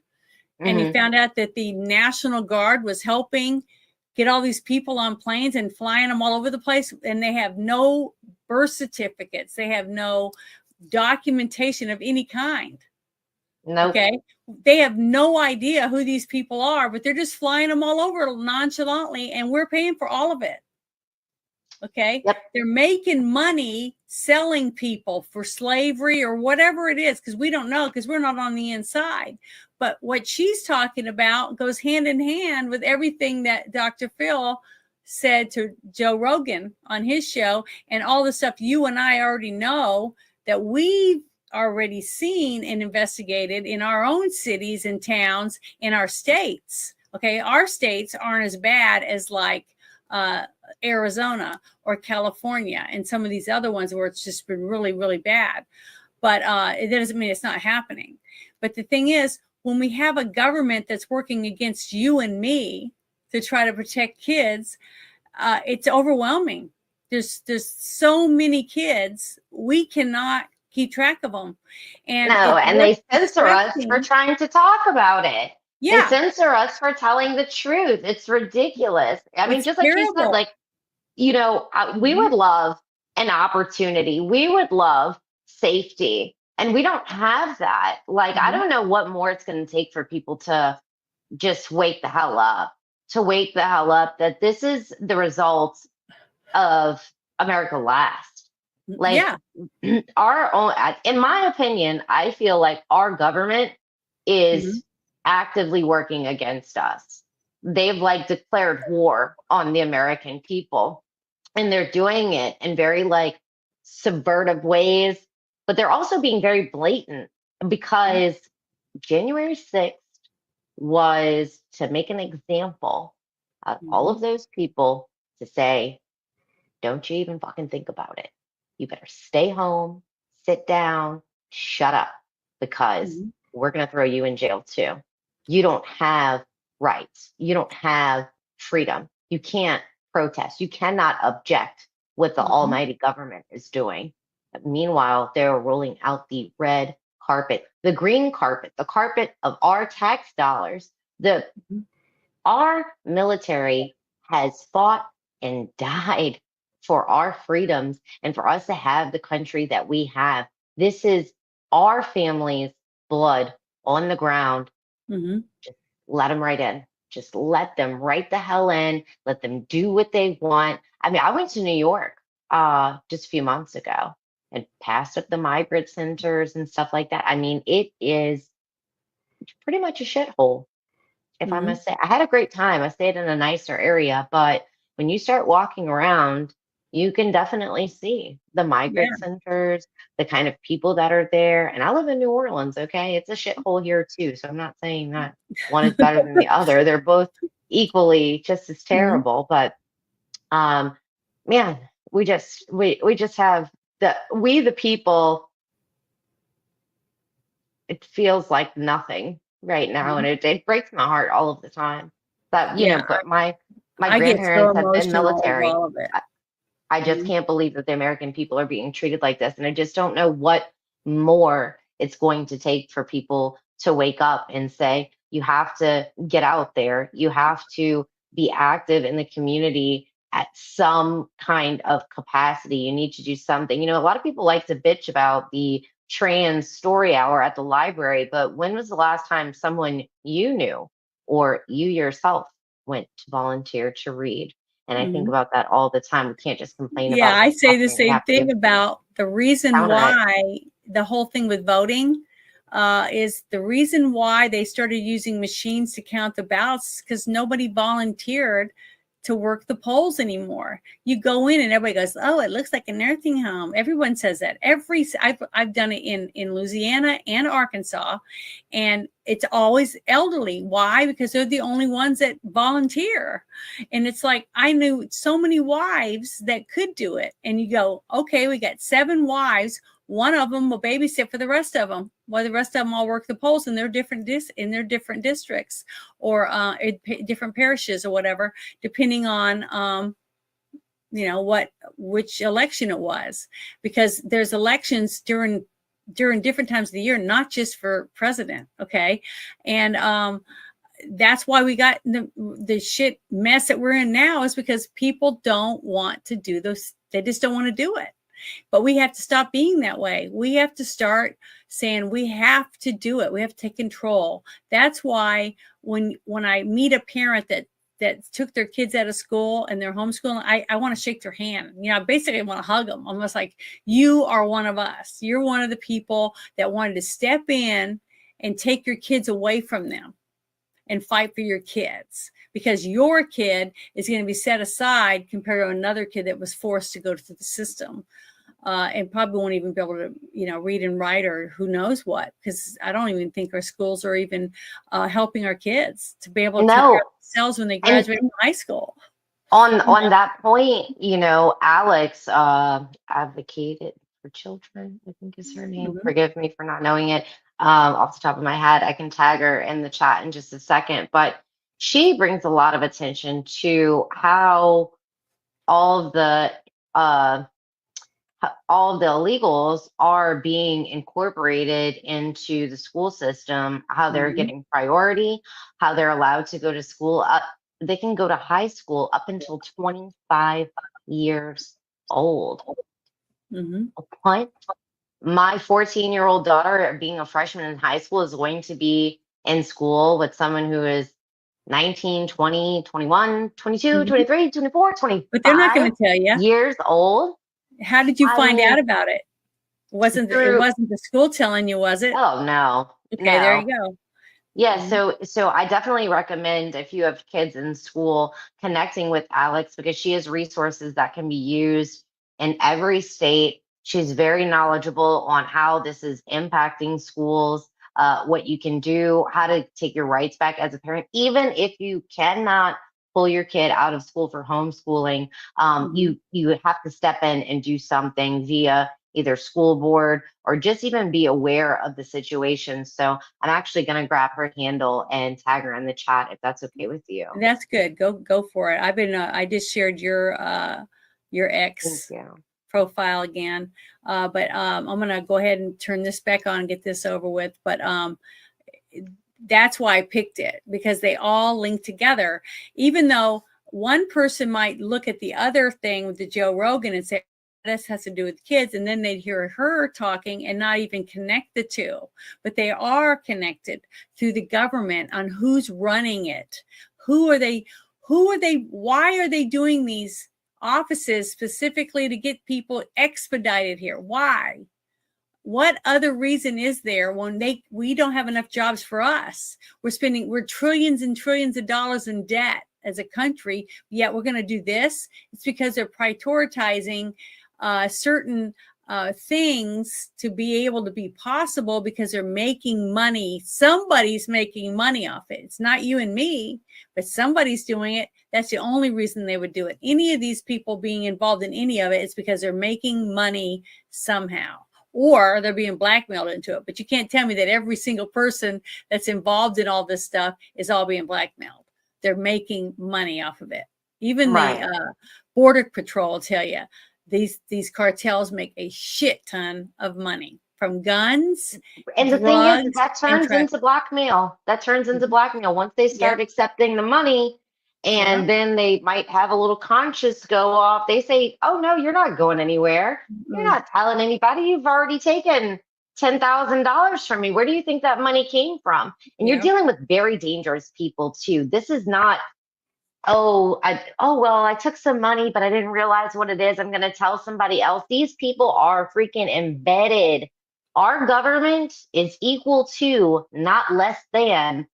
and he found out that the National Guard was helping get all these people on planes and flying them all over the place, and they have no birth certificates. They have no documentation of any kind. Nope. Okay. They have no idea who these people are, but they're just flying them all over nonchalantly, and we're paying for all of it. Okay. Yep. They're making money selling people for slavery or whatever it is, because we don't know, because we're not on the inside. But what she's talking about goes hand in hand with everything that Dr. Phil said to Joe Rogan on his show, and all the stuff you and I already know that we've already seen and investigated in our own cities and towns in our states. Okay. Our states aren't as bad as like Arizona or California and some of these other ones where it's just been really, really bad. But it doesn't mean it's not happening. But the thing is, when we have a government that's working against you and me to try to protect kids, it's overwhelming. There's so many kids, we cannot keep track of them. And they censor us for trying to talk about it. Yeah. They censor us for telling the truth. It's ridiculous. I mean, just like you said, like, we would love an opportunity. We would love safety. And we don't have that. Like, I don't know what more it's going to take for people to just wake the hell up, that this is the result of America Last. Like, our own, in my opinion, I feel like our government is actively working against us. They've like declared war on the American people, and they're doing it in very like subversive ways, but they're also being very blatant, because January 6th was to make an example of all of those people, to say, don't you even fucking think about it. You better stay home, sit down, shut up. because Mhm. we're going to throw you in jail too. You don't have rights. You don't have freedom. You can't protest. You cannot object what the Mhm. almighty government is doing. Meanwhile, they're rolling out the red carpet, the green carpet, the carpet of our tax dollars. Mhm. Our military has fought and died for our freedoms and for us to have the country that we have. This is our family's blood on the ground. Mhm. Just let them right in. Just let them right the hell in. Let them do what they want. I mean, I went to New York just a few months ago and passed up the migrant centers and stuff like that. I mean, it is pretty much a shithole, if I Mhm. must say. I had a great time. I stayed in a nicer area, but when you start walking around, you can definitely see the Yeah. migrant centers, the kind of people that are there. And I live in New Orleans, okay? It's a shithole here too. So I'm not saying that one is better than the other. They're both equally just as Mhm. terrible. But man, we just have the people, it feels like nothing right now, and Mhm. it breaks my heart all of the time. But Yeah, but my I get so grandparents have been emotional of military. all of it. I just Mhm. can't believe that the American people are being treated like this, and I just don't know what more it's going to take for people to wake up and say, you have to get out there, you have to be active in the community at some kind of capacity. You need to do something. A lot of people like to bitch about the trans story hour at the library, but when was the last time someone you knew or you yourself went to volunteer to read? And I think Mhm. about that all the time. We can't just complain Yeah, about I what's say the happening. We same have to thing about the reason counter it. why the whole thing with voting is the reason why they started using machines to count the ballots because nobody volunteered to work the polls anymore. You go in and everybody goes, "Oh, it looks like a nursing home." Everyone says that. I've done it in Louisiana and Arkansas, and it's always elderly. Why? Because they're the only ones that volunteer. And it's like, I knew so many wives that could do it. And you go, okay, we got 7 wives. One of them will babysit for the rest of them. Well, the rest of them all work the polls in their different districts or different parishes or whatever, depending on which election it was, because there's elections during different times of the year, not just for president. Okay, and that's why we got the shit mess that we're in now, is because people don't want to do those. They just don't want to do it. But we have to stop being that way. We have to start saying we have to do it. We have to take control. That's why when I meet a parent that took their kids out of school and they're homeschooling, I want to shake their hand. I basically want to hug them. Almost like, you are one of us. You're one of the people that wanted to step in and take your kids away from them and fight for your kids, because your kid is going to be set aside compared to another kid that was forced to go through the system and probably won't even be able to read and write or who knows what, because I don't even think our schools are even helping our kids to be able to take care of No. themselves when they And graduate from high school. on that point, Alex advocated for children, I think is her name. Mhm. Forgive me for not knowing it off the top of my head. I can tag her in the chat in just a second. But she brings a lot of attention to how all of the uh, all of the illegals are being incorporated into the school system, how they're Mhm. getting priority, how they're allowed to go to school. They can go to high school up until 25 years old. Mhm. What? My 14-year-old daughter, being a freshman in high school, is going to be in school with someone who is 19, 20, 21, 22, Mhm. 23, 24, But they're not 25 going to tell you. years old. How did you I find out mean, about it? It through, wasn't the school telling you, was it? oh no, Okay, there no. you go. Yeah, Mhm. so I definitely recommend, if you have kids in school, connecting with Alex, because she has resources that can be used in every state. She's very knowledgeable on how this is impacting schools, what you can do, how to take your rights back as a parent, even if you cannot pull your kid out of school for homeschooling. Mhm. You have to step in and do something via either school board or just even be aware of the situation. So I'm actually going to grab her handle and tag her in the chat if that's okay with you. That's good. Go for it. I've been I just shared your Thank ex you. profile again. But I'm gonna go ahead and turn this back on and get this over with. But that's why I picked it, because they all link together. Even though one person might look at the other thing with the Joe Rogan and say, this has to do with kids, and then they'd hear her talking and not even connect the two, but they are connected through the government on who's running it. Who are they? Why are they doing these offices specifically to get people expedited here? Why? What other reason is there when we don't have enough jobs for us? We're trillions and trillions of dollars in debt as a country, yet we're going to do this. It's because they're prioritizing certain things to be able to be possible, because they're making money. Somebody's making money off it. It's not you and me, but somebody's doing it. That's the only reason they would do it. Any of these people being involved in any of it is because they're making money somehow, or they're being blackmailed into it. But you can't tell me that every single person that's involved in all this stuff is all being blackmailed. They're making money off of it. Even the Border Patrol will tell you these cartels make a shit ton of money from guns. And the thing is, that turns into blackmail. That turns into blackmail once they start accepting the money, and then they might have a little conscience go off. They say, oh no, you're not going anywhere. You're not telling anybody. You've already taken $10,000 from me. Where do you think that money came from? And you're dealing with very dangerous people too. This is not, well, I took some money, but I didn't realize what it is. I'm going to tell somebody else. These people are freaking embedded. Our government is equal to, not less than,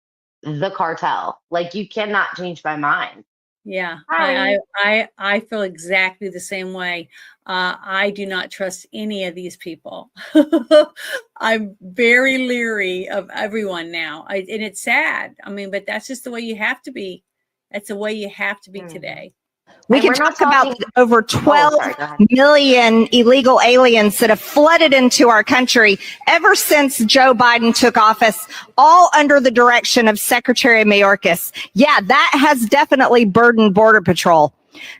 the cartel. Like, you cannot change my mind. Yeah, I feel exactly the same way. I do not trust any of these people. I'm very leery of everyone now. And it's sad. I mean, but that's just the way you have to be. That's the way you have to be today. We can talk about over 12 million illegal aliens that have flooded into our country ever since Joe Biden took office, all under the direction of Secretary Mayorkas. Yeah, that has definitely burdened Border Patrol.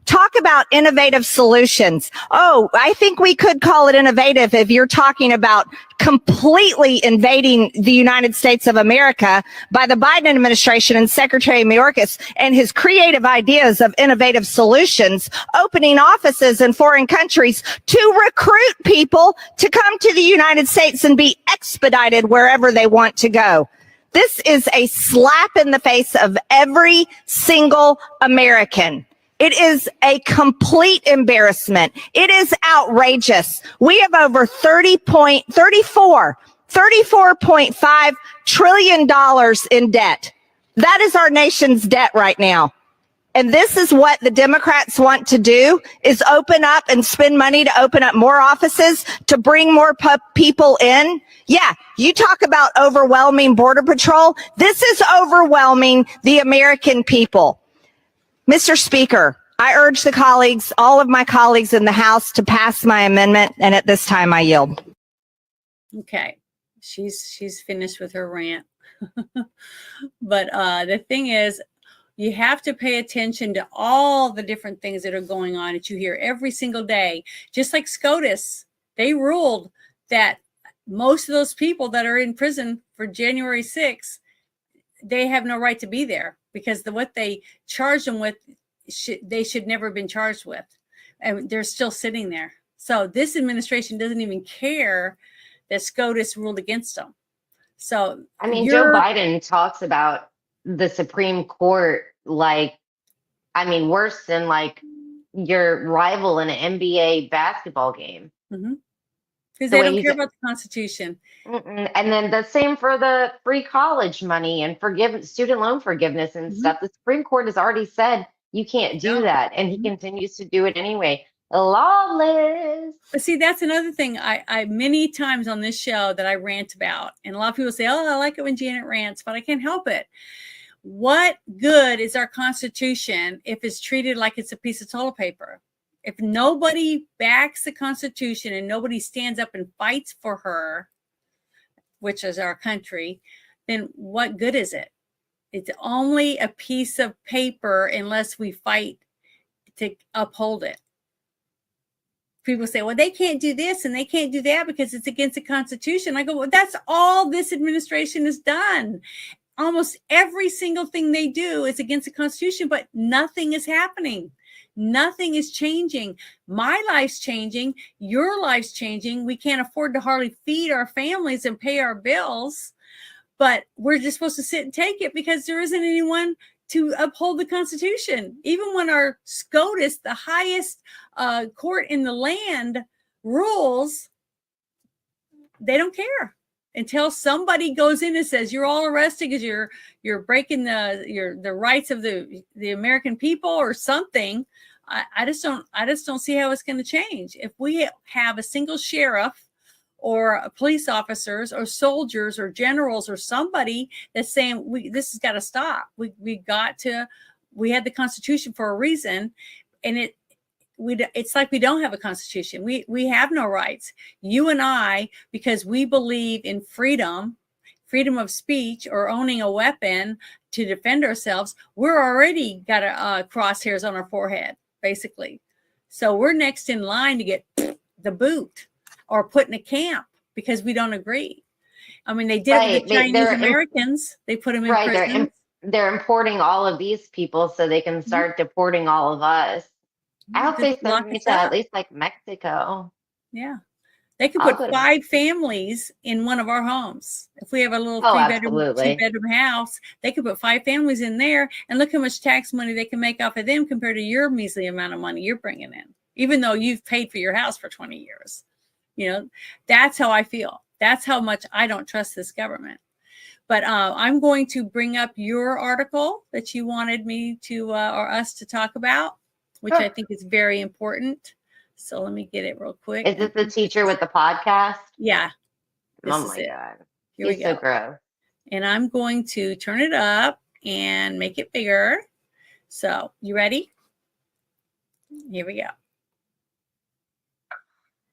Talk about innovative solutions. Oh, I think we could call it innovative if you're talking about completely invading the United States of America by the Biden administration and Secretary Mayorkas and his creative ideas of innovative solutions, opening offices in foreign countries to recruit people to come to the United States and be expedited wherever they want to go. This is a slap in the face of every single American. It is a complete embarrassment. It is outrageous. We have over $34.5 trillion in debt. That is our nation's debt right now. And this is what the Democrats want to do, is open up and spend money to open up more offices, to bring more people in. Yeah, you talk about overwhelming Border Patrol. This is overwhelming the American people. Mr. Speaker, I urge the colleagues, all of my colleagues in the House, to pass my amendment, and at this time I yield. Okay, she's finished with her rant. But the thing is, you have to pay attention to all the different things that are going on that you hear every single day. Just like SCOTUS, they ruled that most of those people that are in prison for January 6th, they have no right to be there, because what they charged them with, they should never have been charged with, and they're still sitting there. So this administration doesn't even care that SCOTUS ruled against them. So I mean, Joe Biden talks about the Supreme Court like, I mean, worse than like your rival in an NBA basketball game. Because they don't care about the Constitution. And then the same for the free college money and student loan forgiveness and stuff. The Supreme Court has already said you can't do that, and he continues to do it anyway. Lawless. But see, that's another thing I many times on this show that I rant about, and a lot of people say, "Oh, I like it when Janet rants," but I can't help it. What good is our Constitution if it's treated like it's a piece of toilet paper? If nobody backs the Constitution and nobody stands up and fights for her, which is our country, then what good is it? It's only a piece of paper unless we fight to uphold it. People say, well, they can't do this and they can't do that because it's against the Constitution. I go, well, that's all this administration has done. Almost every single thing they do is against the Constitution, but nothing is happening. Nothing is changing. My life's changing. Your life's changing. We can't afford to hardly feed our families and pay our bills, but we're just supposed to sit and take it because there isn't anyone to uphold the Constitution. Even when our SCOTUS, the highest court in the land, rules, they don't care until somebody goes in and says you're all arrested because you're breaking the rights of the American people or something. I just don't see how it's going to change. If we have a single sheriff or police officers or soldiers or generals or somebody that's saying this has got to stop. We had the Constitution for a reason, and it's like we don't have a Constitution. We have no rights. You and I, because we believe in freedom of speech or owning a weapon to defend ourselves, we're already got crosshairs on our forehead, basically. So we're next in line to get the boot or put in a camp because we don't agree. I mean, they did it with the Chinese Americans. They put them in prison. They're importing all of these people so they can start deporting all of us. I hope they send me to at least like Mexico. Yeah. They could put 5 families in one of our homes. If we have a little 2-bedroom house, they could put 5 families in there and look how much tax money they can make off of them compared to your measly amount of money you're bringing in, even though you've paid for your house for 20 years. You know, that's how I feel. That's how much I don't trust this government. But I'm going to bring up your article that you wanted me to or us to talk about, which I think is very important. So let me get it real quick. Is this the teacher with the podcast? Yeah. Oh my God. Here we go. So gross. And I'm going to turn it up and make it bigger. So you ready? Here we go.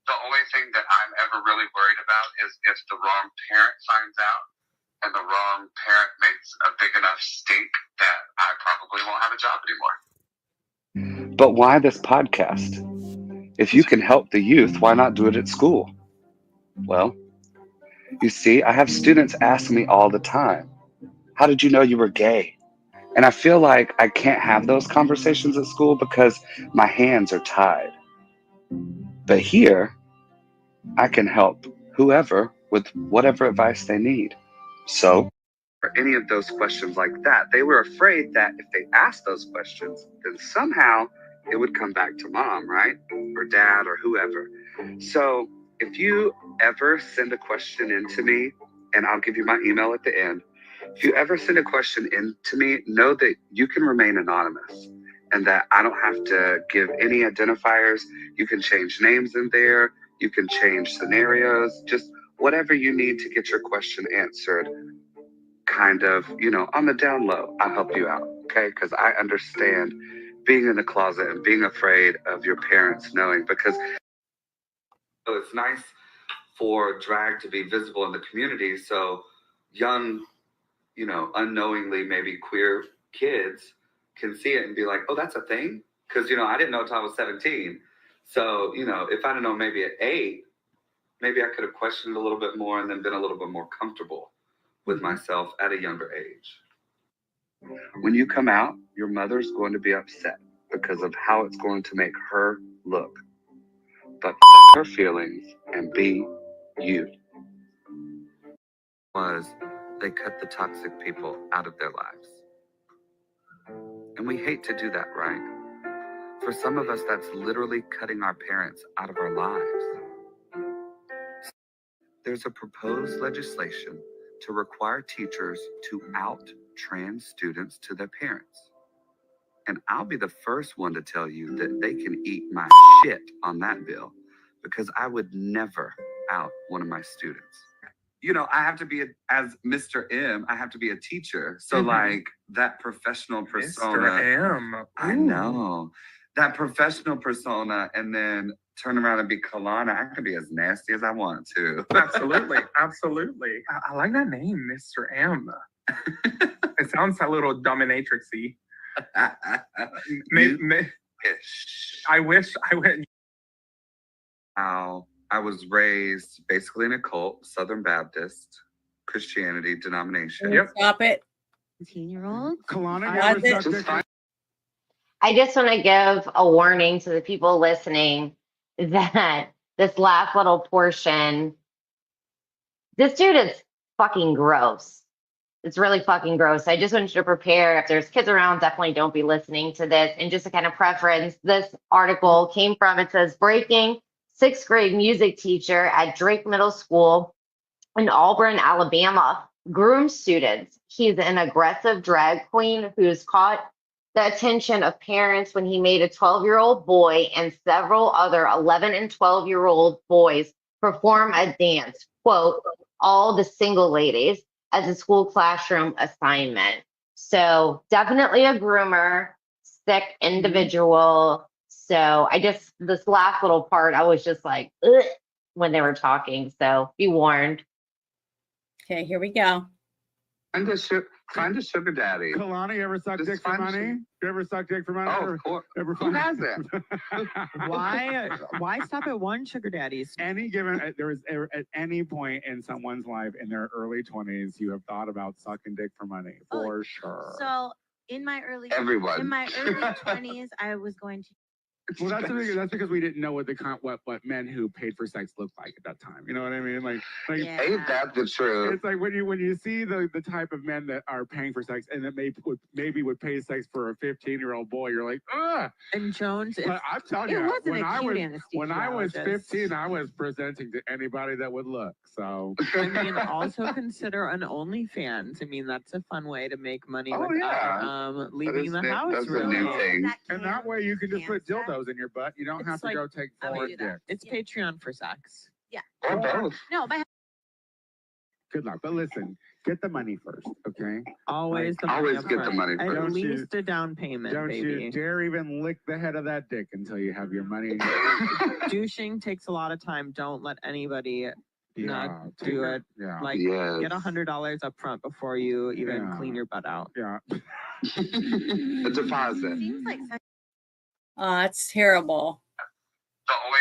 The only thing that I'm ever really worried about is if the wrong parent finds out and the wrong parent makes a big enough stink that I probably won't have a job anymore. But why this podcast? If you can help the youth, why not do it at school? Well, you see, I have students ask me all the time, how did you know you were gay? And I feel like I can't have those conversations at school because my hands are tied. But here, I can help whoever with whatever advice they need. So, for any of those questions like that, they were afraid that if they asked those questions, then somehow it would come back to mom, right? Or dad or whoever. So if you ever send a question in to me, and I'll give you my email at the end, if you ever send a question in to me, know that you can remain anonymous and that I don't have to give any identifiers. You can change names in there. You can change scenarios, just whatever you need to get your question answered. Kind of, on the down low, I'll help you out, okay? Because I understand being in the closet and being afraid of your parents knowing, because it's nice for drag to be visible in the community so young, unknowingly maybe queer kids can see it and be like, oh, that's a thing? Because, I didn't know until I was 17. So, if I'd known maybe at 8, maybe I could have questioned a little bit more and then been a little bit more comfortable with myself at a younger age. When you come out, your mother's going to be upset because of how it's going to make her look. But her feelings and be you. They cut the toxic people out of their lives. And we hate to do that, right? For some of us, that's literally cutting our parents out of our lives. There's a proposed legislation to require teachers to out trans students to their parents. And I'll be the first one to tell you that they can eat my shit on that bill, because I would never out one of my students. I have to be, as Mr. M, I have to be a teacher. So like that professional persona. Mr. M. I know. that professional persona and then turn around and be Kalana. I can be as nasty as I want to. Absolutely, absolutely. I like that name, Mr. M. It sounds a little dominatrixy. I wish I went. How I was raised basically in a cult, Southern Baptist Christianity denomination. Yep. Stop it. 18-year-old. Kalana, I just want to give a warning to the people listening that this last little portion, this dude is fucking gross. It's really fucking gross. I just want you to prepare. If there's kids around, definitely don't be listening to this. And just to kind of preference, this article came from, it says, breaking 6th grade music teacher at Drake Middle School in Auburn, Alabama, grooms students. He's an aggressive drag queen who's caught the attention of parents when he made a 12-year-old boy and several other 11 and 12-year-old boys perform a dance, quote, all the single ladies, as a school classroom assignment. So definitely a groomer, sick individual. So this last little part, I was just like, ugh, when they were talking. So be warned. Okay, here we go. Find a sugar daddy. Kalana, you ever suck dick for money? You ever suck dick for money? Oh, of course. Who hasn't? Why stop at one sugar daddies? At any point in someone's life in their early 20s, you have thought about sucking dick for money, for sure. So in my early 20s, I was going to. Well, that's because we didn't know what men who paid for sex looked like at that time. You know what I mean? Ain't that the truth? It's like when you see the type of men that are paying for sex and that maybe would pay sex for a 15-year-old boy, you're like, ugh. And Jones, I'm telling you, when I was 15, I was presenting to anybody that would look. So I mean, also consider an OnlyFans. I mean, that's a fun way to make money without leaving the house. That's a new thing. And that way you can just put dildos in your butt. You don't have to go take forward dick. It's Patreon for sex. Yeah. Or both. No, but Good luck. But listen, get the money first, okay? always Get the money At first. least a down payment, Don't baby. you dare even lick the head of that dick until you have your money in your Douching takes a lot of time. Don't let anybody not take do it. it. Yeah. Like, Yes. get $100 up front before you even Yeah. clean your butt out. Yeah. A deposit. Seems like It's terrible. The only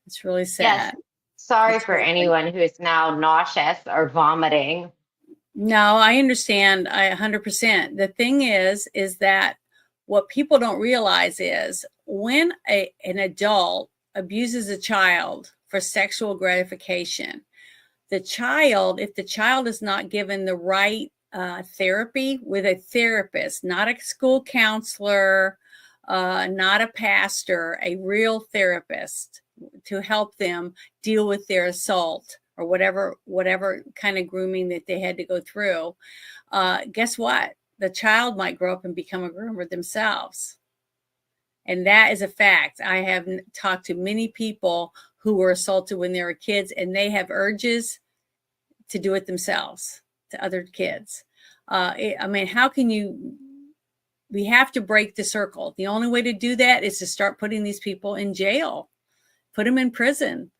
It's really sad. Yes. Sorry It's for really- anyone who is now nauseous or vomiting. No, I understand. 100%. The thing is that what people don't realize is when an adult abuses a child for sexual gratification, if the child is not given the right therapy with a therapist, not a school counselor, not a pastor, a real therapist to help them deal with their assault or whatever kind of grooming that they had to go through, guess what? The child might grow up and become a groomer themselves. And that is a fact. I have talked to many people who were assaulted when they were kids, and they have urges to do it themselves to other kids. How can we have to break the circle. The only way to do that is to start putting these people in jail, put them in prison,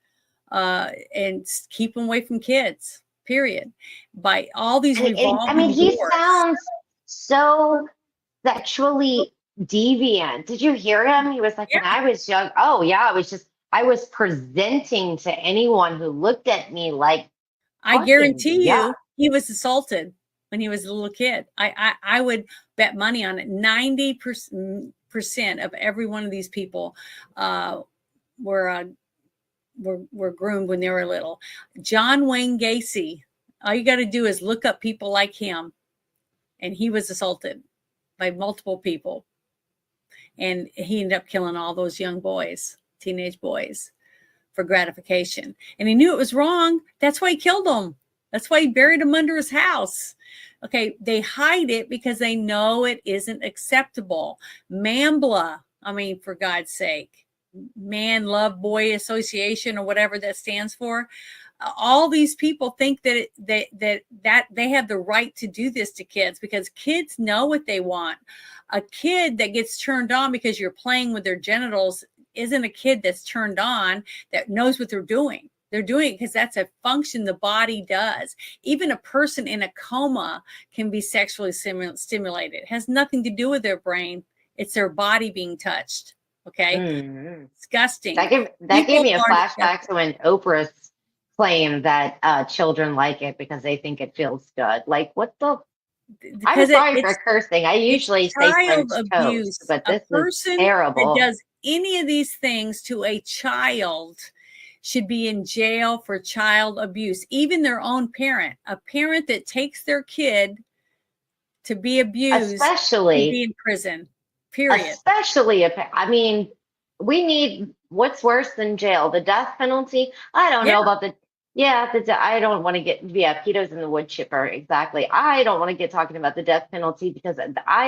and keep them away from kids, period. By all these revolving He doors. sounds so sexually deviant. Did you hear him? He was like, when I was young, I was presenting to anyone who looked at me like, I guarantee you yuck. he was assaulted when he was a little kid. I would bet money on it. 90% of every one of these people were groomed when they were little. John Wayne Gacy, all you got to do is look up people like him, and he was assaulted by multiple people, and he ended up killing all those young boys, teenage boys, for gratification. And he knew it was wrong. That's why he killed them. That's why he buried them under his house. Okay, they hide it because they know it isn't acceptable. MAMBLA, for God's sake, Man Love Boy Association or whatever that stands for. All these people think that they have the right to do this to kids because kids know what they want. A kid that gets turned on because you're playing with their genitals isn't a kid that's turned on that knows what they're doing. They're doing it because that's a function the body does. Even a person in a coma can be sexually stimulated. It has nothing to do with their brain. It's their body being touched. Okay. Mm-hmm. Disgusting. That gave me a flashback to when Oprah's claimed that children like it because they think it feels good. Like, what the? I'm sorry for cursing. I usually say French toast, but this is terrible. That does any of these things to a child should be in jail for child abuse. Even their own parent, a parent that takes their kid to be abused, especially should be in prison. Period. Especially I mean, we need, what's worse than jail? The death penalty? I don't know about I don't want to get, Peto's in the wood chipper. Exactly. I don't want to get talking about the death penalty because I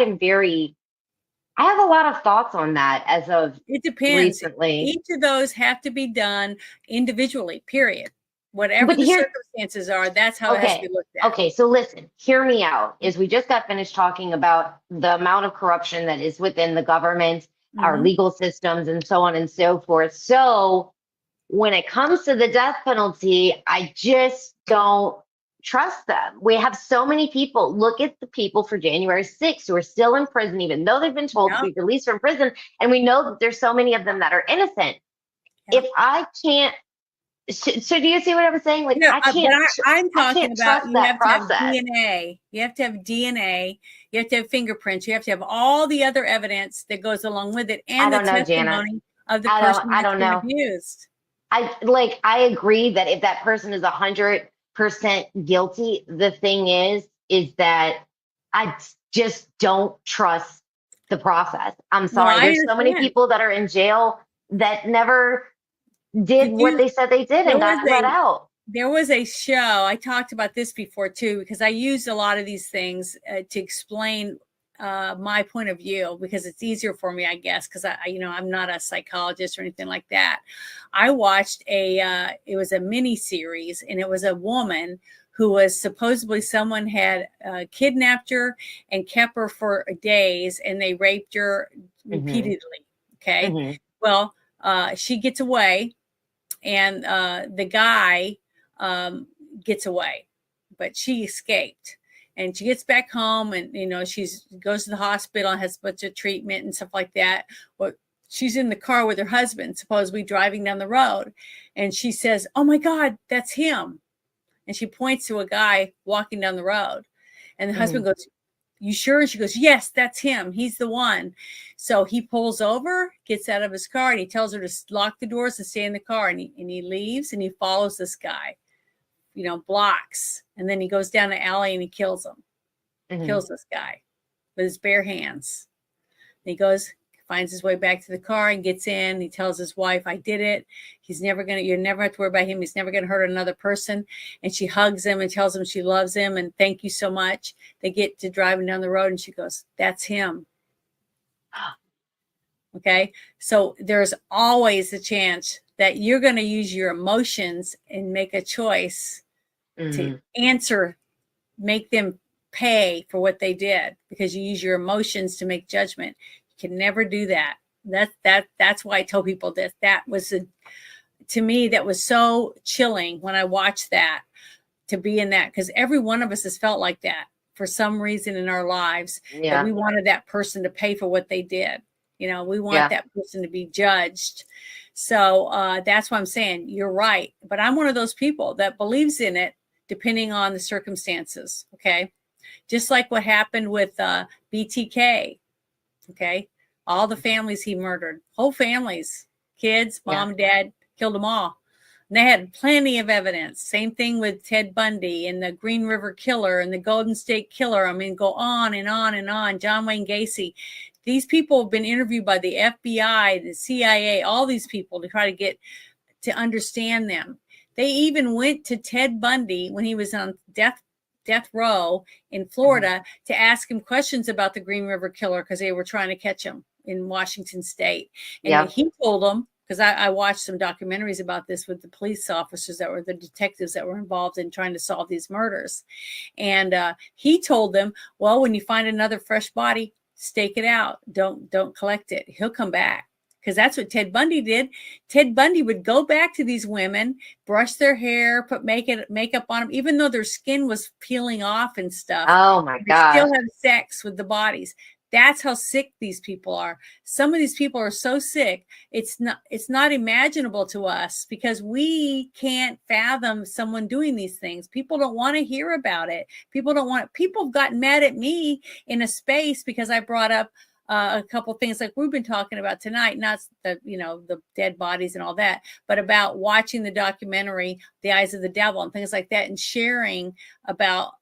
have a lot of thoughts on that as of it depends. Recently. Each of those have to be done individually, period. Whatever the circumstances are, that's how it has to be looked at. Okay, so listen, hear me out. We just got finished talking about the amount of corruption that is within the government, our legal systems, and so on and so forth. So when it comes to the death penalty, I just don't trust them. We have so many people. Look at the people for January 6th who are still in prison, even though they've been told to be released from prison. And we know that there's so many of them that are innocent. If I can't, so do you see what I'm saying? Like, I can't. I'm talking about you have process. to have DNA. You have to have DNA. You have to have fingerprints. You have to have all the other evidence that goes along with it, and the testimony of the person that's been abused. I agree that if that person is 100% guilty, the thing is that I just don't trust the process. I'm sorry. There's so many people that are in jail that never did what they said they did and got let out. There was a show, I talked about this before too, because I used a lot of these things to explain my point of view, because it's easier for me, I guess, because I'm not a psychologist or anything like that. I watched it was a mini series, and it was a woman who was supposedly someone had kidnapped her and kept her for days, and they raped her repeatedly. Okay. Well, she gets away, and the guy gets away, but she escaped. And she gets back home, and she goes to the hospital and has a bunch of treatment and stuff like that. Well, she's in the car with her husband, supposedly driving down the road, and she says, "Oh my God, that's him!" And she points to a guy walking down the road, and the husband goes, "You sure?" And she goes, "Yes, that's him. He's the one." So he pulls over, gets out of his car, and he tells her to lock the doors and stay in the car. And he leaves, and he follows this guy, blocks. And then he goes down the alley and he kills him, kills this guy with his bare hands. And he goes, finds his way back to the car and gets in. He tells his wife, "I did it. You never have to worry about him. He's never going to hurt another person." And she hugs him and tells him she loves him and thank you so much. They get to driving down the road and she goes, "That's him." Okay. So there's always a chance that you're going to use your emotions and make a choice to make them pay for what they did, because you use your emotions to make judgment. You can never do that. That's why I tell people that was to me, that was so chilling when I watched that, to be in that, because every one of us has felt like that for some reason in our lives, that we wanted that person to pay for what they did. We want that person to be judged. So that's why I'm saying you're right. But I'm one of those people that believes in it, depending on the circumstances. Okay. Just like what happened with BTK. Okay. All the families he murdered, whole families, kids, mom, dad, killed them all. And they had plenty of evidence. Same thing with Ted Bundy and the Green River Killer and the Golden State Killer. I mean, go on and on and on. John Wayne Gacy. These people have been interviewed by the FBI, the CIA, all these people to try to get to understand them. They even went to Ted Bundy when he was on death row in Florida to ask him questions about the Green River Killer, because they were trying to catch him in Washington State. And he told them, because I watched some documentaries about this with the police officers that were the detectives that were involved in trying to solve these murders. And he told them, well, when you find another fresh body, stake it out. Don't collect it. He'll come back. Because that's what Ted Bundy did. Ted Bundy would go back to these women, brush their hair, put makeup on them, even though their skin was peeling off and stuff. Oh my They gosh. still have sex with the bodies. That's how sick these people are. Some of these people are so sick, it's not imaginable to us because we can't fathom someone doing these things. People don't want to hear about it. People have gotten mad at me in a space because I brought up a couple things like we've been talking about tonight, not the dead bodies and all that, but about watching the documentary, The Eyes of the Devil and things like that, and sharing about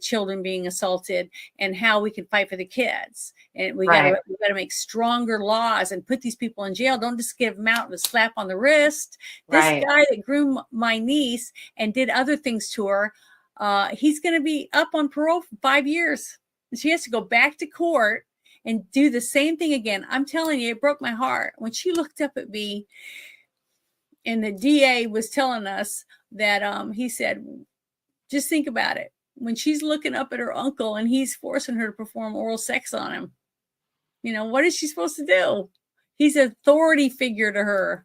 children being assaulted and how we can fight for the kids. And we got to make stronger laws and put these people in jail. Don't just give them out with a slap on the wrist. This guy that groomed my niece and did other things to her, he's going to be up on parole for 5 years. She has to go back to court and do the same thing again. I'm telling you, it broke my heart when she looked up at me and the DA was telling us that he said, just think about it. When she's looking up at her uncle and he's forcing her to perform oral sex on him, what is she supposed to do? He's an authority figure to her.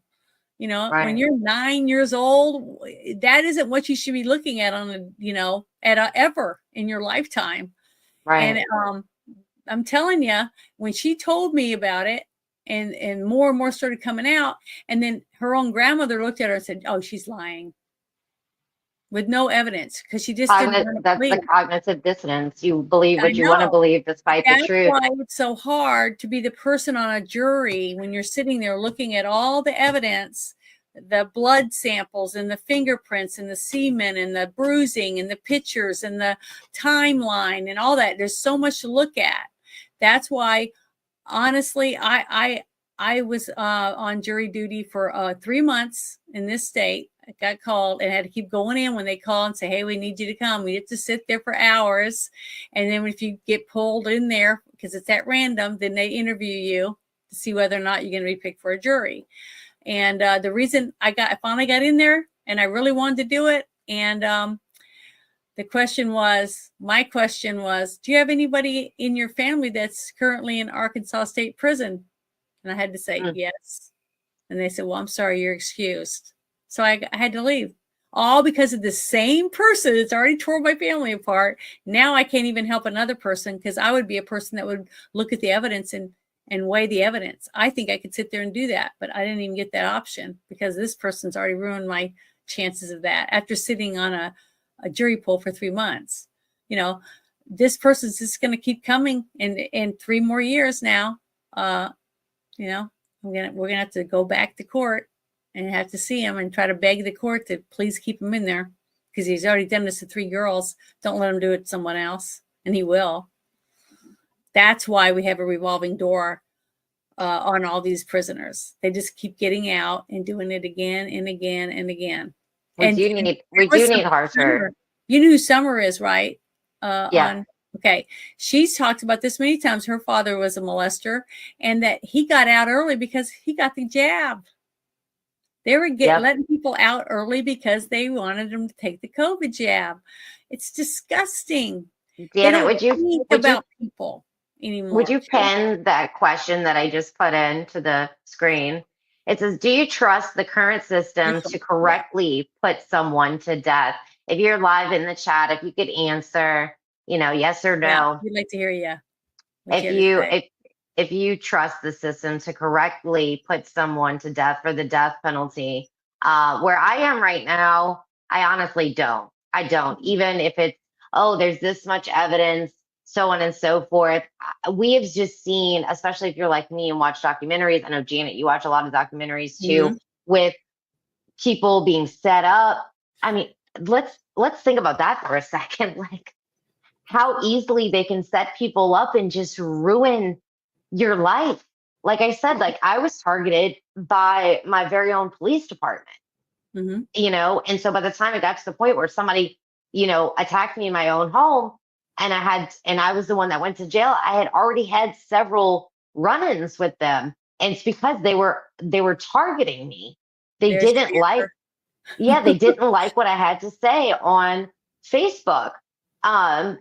When you're 9 years old, that isn't what you should be looking at ever in your lifetime. Right. And I'm telling you, when she told me about it and more started coming out, and then her own grandmother looked at her and said, oh, she's lying with no evidence because she just didn't That's believe. the cognitive dissonance. You believe what you want to believe despite the truth. That's why it's so hard to be the person on a jury when you're sitting there looking at all the evidence, the blood samples and the fingerprints and the semen and the bruising and the pictures and the timeline and all that. There's so much to look at. That's why, honestly, I was on jury duty for 3 months in this state. I got called and had to keep going in when they call and say, hey, we need you to come. We have to sit there for hours. And then if you get pulled in there, because it's at random, then they interview you to see whether or not you're going to be picked for a jury. And the reason I finally got in there and I really wanted to do it. And my question was, do you have anybody in your family that's currently in Arkansas State Prison? And I had to say yes. And they said, well, I'm sorry, you're excused. So I had to leave, all because of the same person that's already tore my family apart. Now I can't even help another person because I would be a person that would look at the evidence and weigh the evidence. I think I could sit there and do that, but I didn't even get that option because this person's already ruined my chances of that after sitting on a jury pool for 3 months. This person's just going to keep coming in 3 more years now. We're going to have to go back to court and have to see him and try to beg the court to please keep him in there because he's already done this to 3 girls. Don't let him do it to someone else. And he will. That's why we have a revolving door on all these prisoners. They just keep getting out and doing it again and again and again. We do need harsher. You know who Summer is, right? Yeah. Okay. She's talked about this many times. Her father was a molester and that he got out early because he got the jab. They were letting people out early because they wanted them to take the COVID jab. It's disgusting. Janet, would you people anymore? Would you pin that question that I just put into the screen? It says, do you trust the current system to correctly put someone to death? If you're live in the chat, if you could answer, yes or no. Yeah, we'd like to hear you. If you trust the system to correctly put someone to death for the death penalty, where I am right now, I honestly don't. I don't. Even if it's, there's this much evidence, so on and so forth. We have just seen, especially if you're like me and watch documentaries. I know, Janet, you watch a lot of documentaries too, with people being set up. I mean, let's think about that for a second. Like how easily they can set people up and just ruin your life. Like I said, like I was targeted by my very own police department, and so by the time it got to the point where somebody, attacked me in my own home and I was the one that went to jail, I had already had several run-ins with them. And it's because they were targeting me. They didn't like what I had to say on Facebook.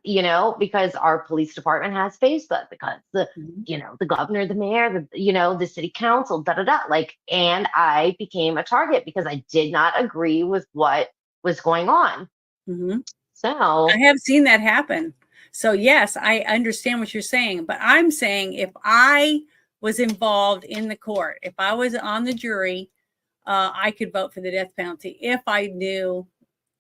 You know, because our police department has Facebook, because the, Mhm. you know, the governor, the mayor, the, you know, the city council, da da da. Like, and I became a target because I did not agree with what was going on. Mhm. So I have seen that happen. So yes, I understand what you're saying, but I'm saying if I was involved in the court, if I was on the jury, I could vote for the death penalty if I knew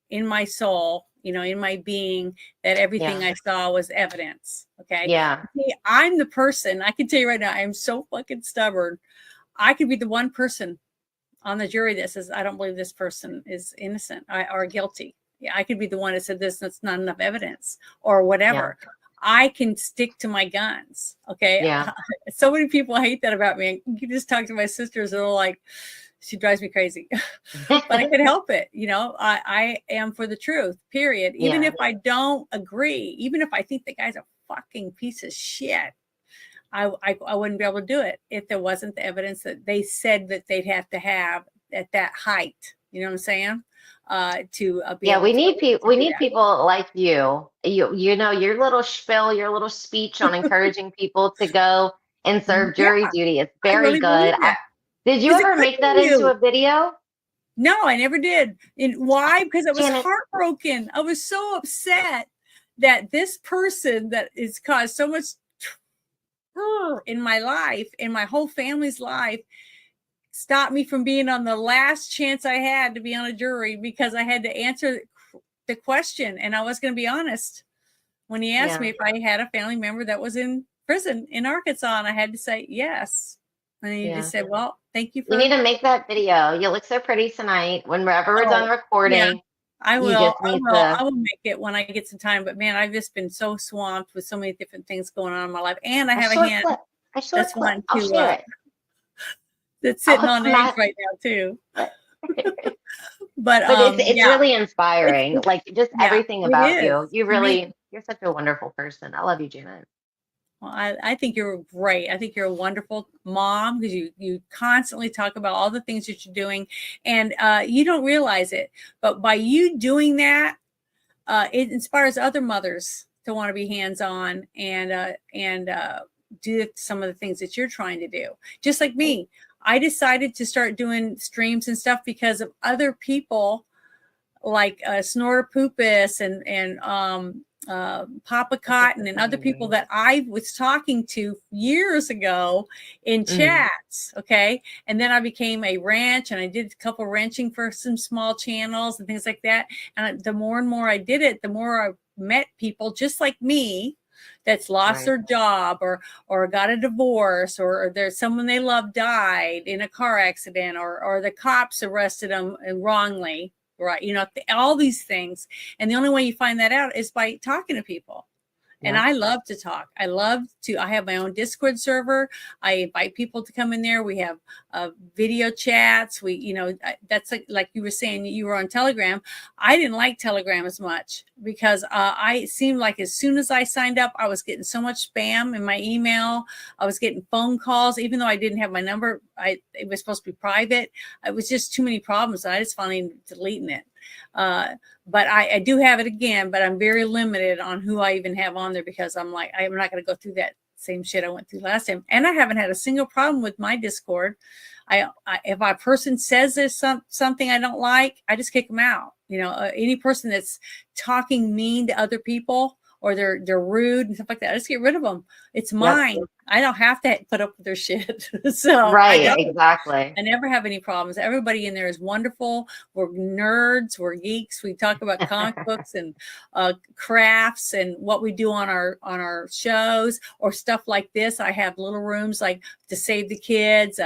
in my soul, you know, in my being, that everything yeah, I saw was evidence. Okay. yeah, See, I'm the person, I can tell you right now, I'm so fucking stubborn. I could be the one person on the jury that says, I don't believe this person is innocent or guilty. Yeah, I could be the one that said this, that's not enough evidence or yeah, whatever. I can stick to my guns. Okay. yeah, So many people hate that about me. You just talk to my sisters, they're like, she drives me crazy. But I could help it. You know, I am for the truth, period. Even yeah, if I don't agree, even if I think the guy's a fucking piece of shit, I wouldn't be able to do it if there wasn't the evidence that they said that they'd have to have at that height. You know what I'm saying? To be yeah. able to We do need people like you. You know, your little spiel, your little speech on encouraging people to go and that. serve Yeah, jury duty. It's I very really believe good. that Did you because it ever could make be that into you. a video? No, I never did. And why? Because I was Janet, heartbroken. I was so upset that this person that has caused so much in my life, in my whole family's life, stopped me from being on the last chance I had to be on a jury because I had to answer the question. And I was going to be honest when he asked me yeah, if I had a family member that was in prison in Arkansas, and I had to say yes. And he yeah. just said, well, thank you You need for, to make that video. You look so pretty tonight. Whenever we're done oh, yeah. recording, I you will. just need I to. will make it when I get some time. But man, I've just been so swamped with so many different things going on in my life, and I A have a short hand clip. A short that's clip. wanting I'll share to it. that's I'll sitting put on some eggs at, right now too. but But it's yeah, really inspiring. Like just yeah, everything it about is you. to me. You're such a wonderful person. I love you, Janet. Well, I think you're great. I think you're a wonderful mom because you constantly talk about all the things that you're doing, and you don't realize it. But by you doing that, it inspires other mothers to want to be hands-on and do some of the things that you're trying to do. Just like me, I decided to start doing streams and stuff because of other people like Snore Poopus and Papa Cotton and other people that I was talking to years ago in chats. Okay. And then I became a ranch and I did a couple ranching for some small channels and things like that. And the more and more I did it, the more I met people just like me that's lost Right. their job or got a divorce or there's someone they love died in a car accident or the cops arrested them wrongly. Right. You know, all these things. And the only way you find that out is by talking to people. And Yeah. I love to talk. I have my own Discord server. I invite people to come in there. We have video chats. That's like you were saying, you were on Telegram. I didn't like Telegram as much because it seemed like as soon as I signed up, I was getting so much spam in my email. I was getting phone calls, even though I didn't have my number. It was supposed to be private. It was just too many problems. And I just finally deleting it. But I do have it again, but I'm very limited on who I even have on there because I'm like, I'm not going to go through that same shit I went through last time. And I haven't had a single problem with my Discord. If a person says there's something I don't like, I just kick them out. You know, any person that's talking mean to other people or they're rude and stuff like that, I just get rid of them. It's mine. Yep. I don't have to put up with their shit. So right, exactly. I never have any problems. Everybody in there is wonderful. We're nerds. We're geeks. We talk about comic books and crafts and what we do on our shows or stuff like this. I have little rooms like to save the kids,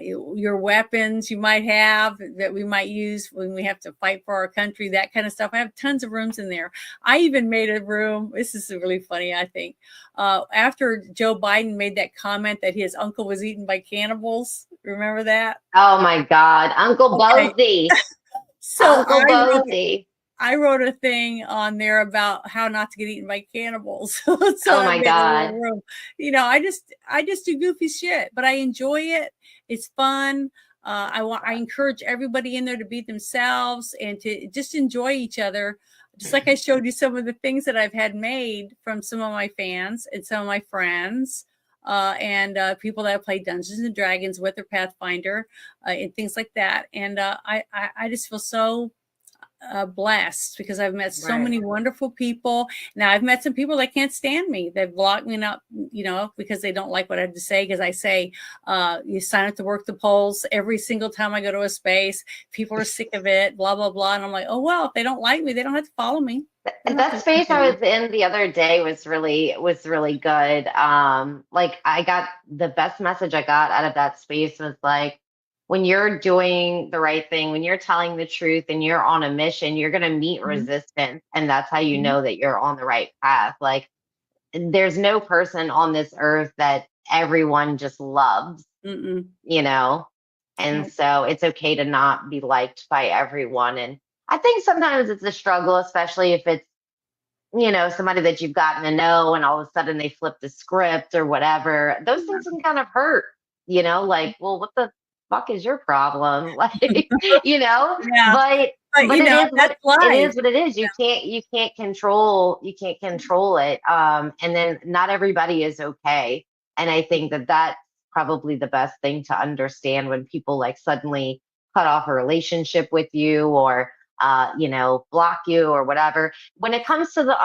your weapons you might have that we might use when we have to fight for our country, that kind of stuff. I have tons of rooms in there. I even made a room. This is really funny, I think. After Joe Biden made that comment that his uncle was eaten by cannibals. Remember that? Oh my God. Uncle Bozy. So Uncle Bozy. I wrote a thing on there about how not to get eaten by cannibals. So oh my God. You know, I just do goofy shit, but I enjoy it. It's fun. I encourage everybody in there to be themselves and to just enjoy each other. Just like I showed you some of the things that I've had made from some of my fans and some of my friends and people that have played Dungeons and Dragons with, or Pathfinder and things like that. And I just feel so blessed because I've met so many wonderful people. Now I've met some people that can't stand me. They've blocked me up, you know, because they don't like what I have to say. Because I say, you sign up to work the polls every single time I go to a space. People are sick of it, blah, blah, blah. And I'm like, oh, well, if they don't like me, they don't have to follow me. That space I was in the other day was really good. Like I got the best message I got out of that space was like, when you're doing the right thing, when you're telling the truth and you're on a mission, you're going to meet resistance. And that's how you know that you're on the right path. Like there's no person on this earth that everyone just loves, you know? And so it's okay to not be liked by everyone. And I think sometimes it's a struggle, especially if it's, you know, somebody that you've gotten to know and all of a sudden they flip the script or whatever. Those things can kind of hurt, you know, like, well, what the fuck is your problem? Like, you know, but you know, that's life. It is what it is. You can't control it. And then not everybody is okay. And I think that that's probably the best thing to understand when people like suddenly cut off a relationship with you or, you know, block you or whatever. When it comes to the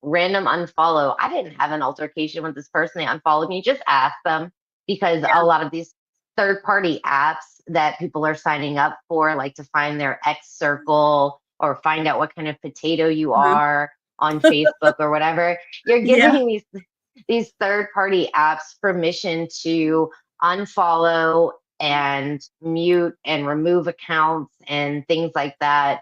random unfollow, I didn't have an altercation with this person. They unfollowed me. Just ask them. Because a lot of these third-party apps that people are signing up for, like to find their ex circle or find out what kind of potato you are on Facebook or whatever, you're giving these third-party apps permission to unfollow and mute and remove accounts and things like that.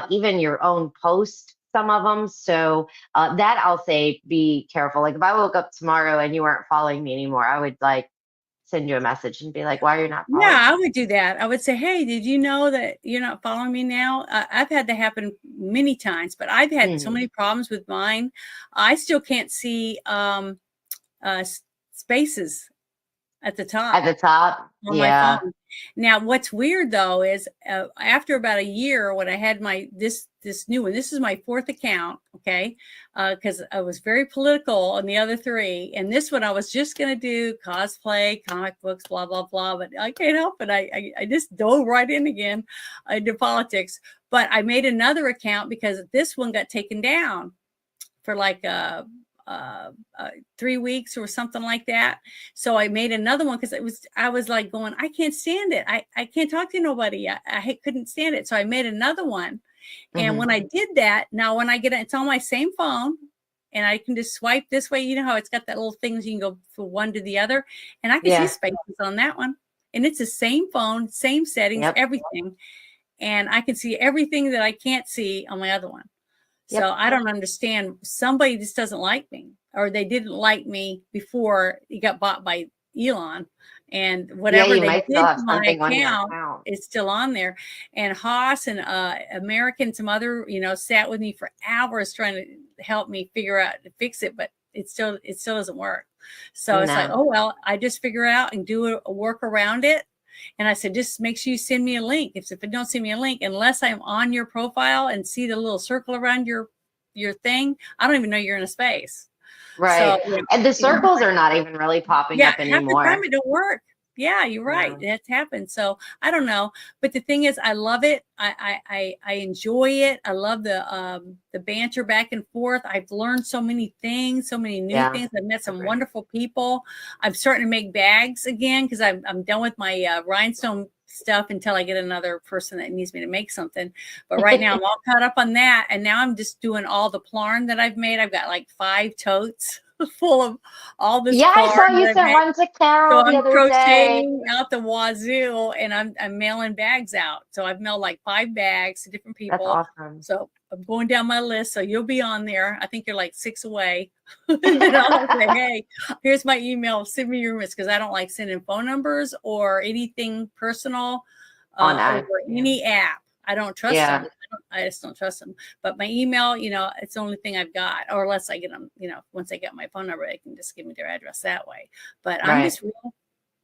Even your own post, some of them. So that I'll say, be careful. Like if I woke up tomorrow and you weren't following me anymore, I would like send you a message and be like, why are you not following me? I would do that. I would say, hey, did you know that you're not following me now? I've had that happen many times, but I've had so many problems with mine. I still can't see spaces at the top. On my phone. Now, what's weird though is after about a year, when I had this new one, this is my 4th account, okay, because I was very political on the other 3, and this one I was just gonna do cosplay, comic books, blah blah blah, but I can't help it. I just dove right in again into politics. But I made another account because this one got taken down for like 3 weeks or something like that. So I made another one because I was like going, I can't stand it. I can't talk to nobody. I couldn't stand it. So I made another one. And when I did that, now when I get it, it's on my same phone and I can just swipe this way. You know how it's got that little things you can go from one to the other, and I can see spaces on that one. And it's the same phone, same settings, everything. And I can see everything that I can't see on my other one. So I don't understand. Somebody just doesn't like me, or they didn't like me before he got bought by Elon, and whatever they did to my account is still on there. And Haas and American, some other, you know, sat with me for hours trying to help me figure out to fix it, but it still doesn't work. So it's like, oh well, I just figure out and do a work around it. And I said, just make sure you send me a link. If it don't send me a link, unless I'm on your profile and see the little circle around your thing, I don't even know you're in a space. Right. So, and the circles are not even really popping up anymore. Half the time it don't work. Yeah, you're right. That's happened. So I don't know. But the thing is, I love it. I enjoy it. I love the banter back and forth. I've learned so many things, so many new things. I've met some wonderful people. I'm starting to make bags again because I'm done with my rhinestone stuff until I get another person that needs me to make something. But right now I'm all caught up on that. And now I'm just doing all the plarn that I've made. I've got like 5 totes full of all this. I saw you sent one to Carol the other crocheting day. out the wazoo, and I'm mailing bags out. So I've mailed like 5 bags to different people. That's awesome. So I'm going down my list. So you'll be on there. I think you're like 6 away. And I'll say, hey, here's my email. Send me your because I don't like sending phone numbers or anything personal on over any app. I don't trust them. I just don't trust them. But my email, you know, it's the only thing I've got. Or unless I get them, you know, once I get my phone number, they can just give me their address that way. But I'm just real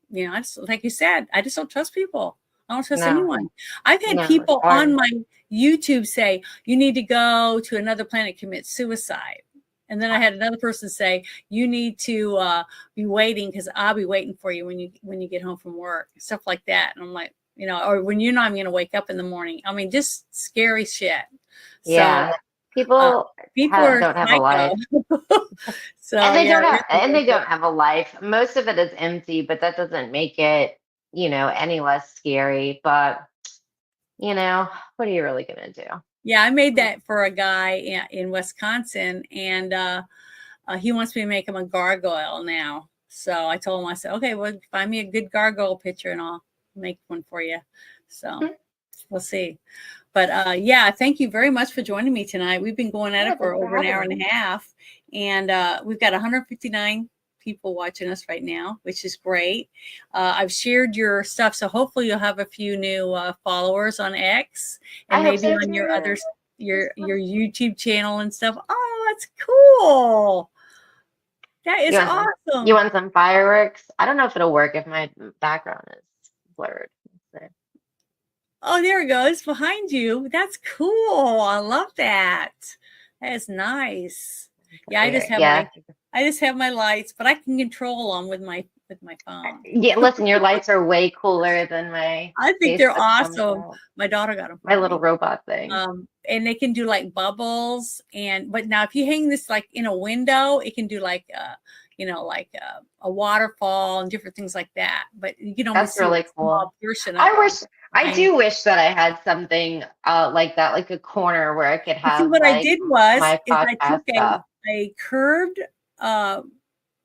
you know, I just, like you said, I just don't trust people. I don't trust No. anyone. I've had No, people it's hard. on my YouTube say, you need to go to another planet, commit suicide. And then I had another person say, you need to be waiting because I'll be waiting for you when you get home from work, stuff like that. And I'm like, you know, or when you're not even going to wake up in the morning. I mean, just scary shit. Yeah. So People are don't have a life. So And they yeah, don't have a life. Most of it is empty, but that doesn't make it, you know, any less scary. But, you know, what are you really gonna do? yeah, I made that for a guy in Wisconsin, and he wants me to make him a gargoyle now. So I told him, I said, okay, well, find me a good gargoyle picture and I'll make one for you. So we'll see. But yeah, thank you very much for joining me tonight. We've been going at it for over an hour and a half, and we've got 159 people watching us right now, which is great. I've shared your stuff, so hopefully you'll have a few new followers on X and maybe on your other your YouTube channel and stuff. Oh, that's cool. That is awesome. You want some fireworks? I don't know if it'll work if my background is blurred. Oh, there it goes behind you. That's cool. I love that. That is nice. Yeah, I just have my lights, but I can control them with my phone. Yeah, listen, your lights are way cooler than my. I think they're awesome. My daughter got them. My little robot thing. And they can do like bubbles, but now if you hang this like in a window, it can do like you know, like a waterfall and different things like that. But you know, that's really cool. I do wish that I had something like that, like a corner where I could have. See, what I did was I took stuff. a curved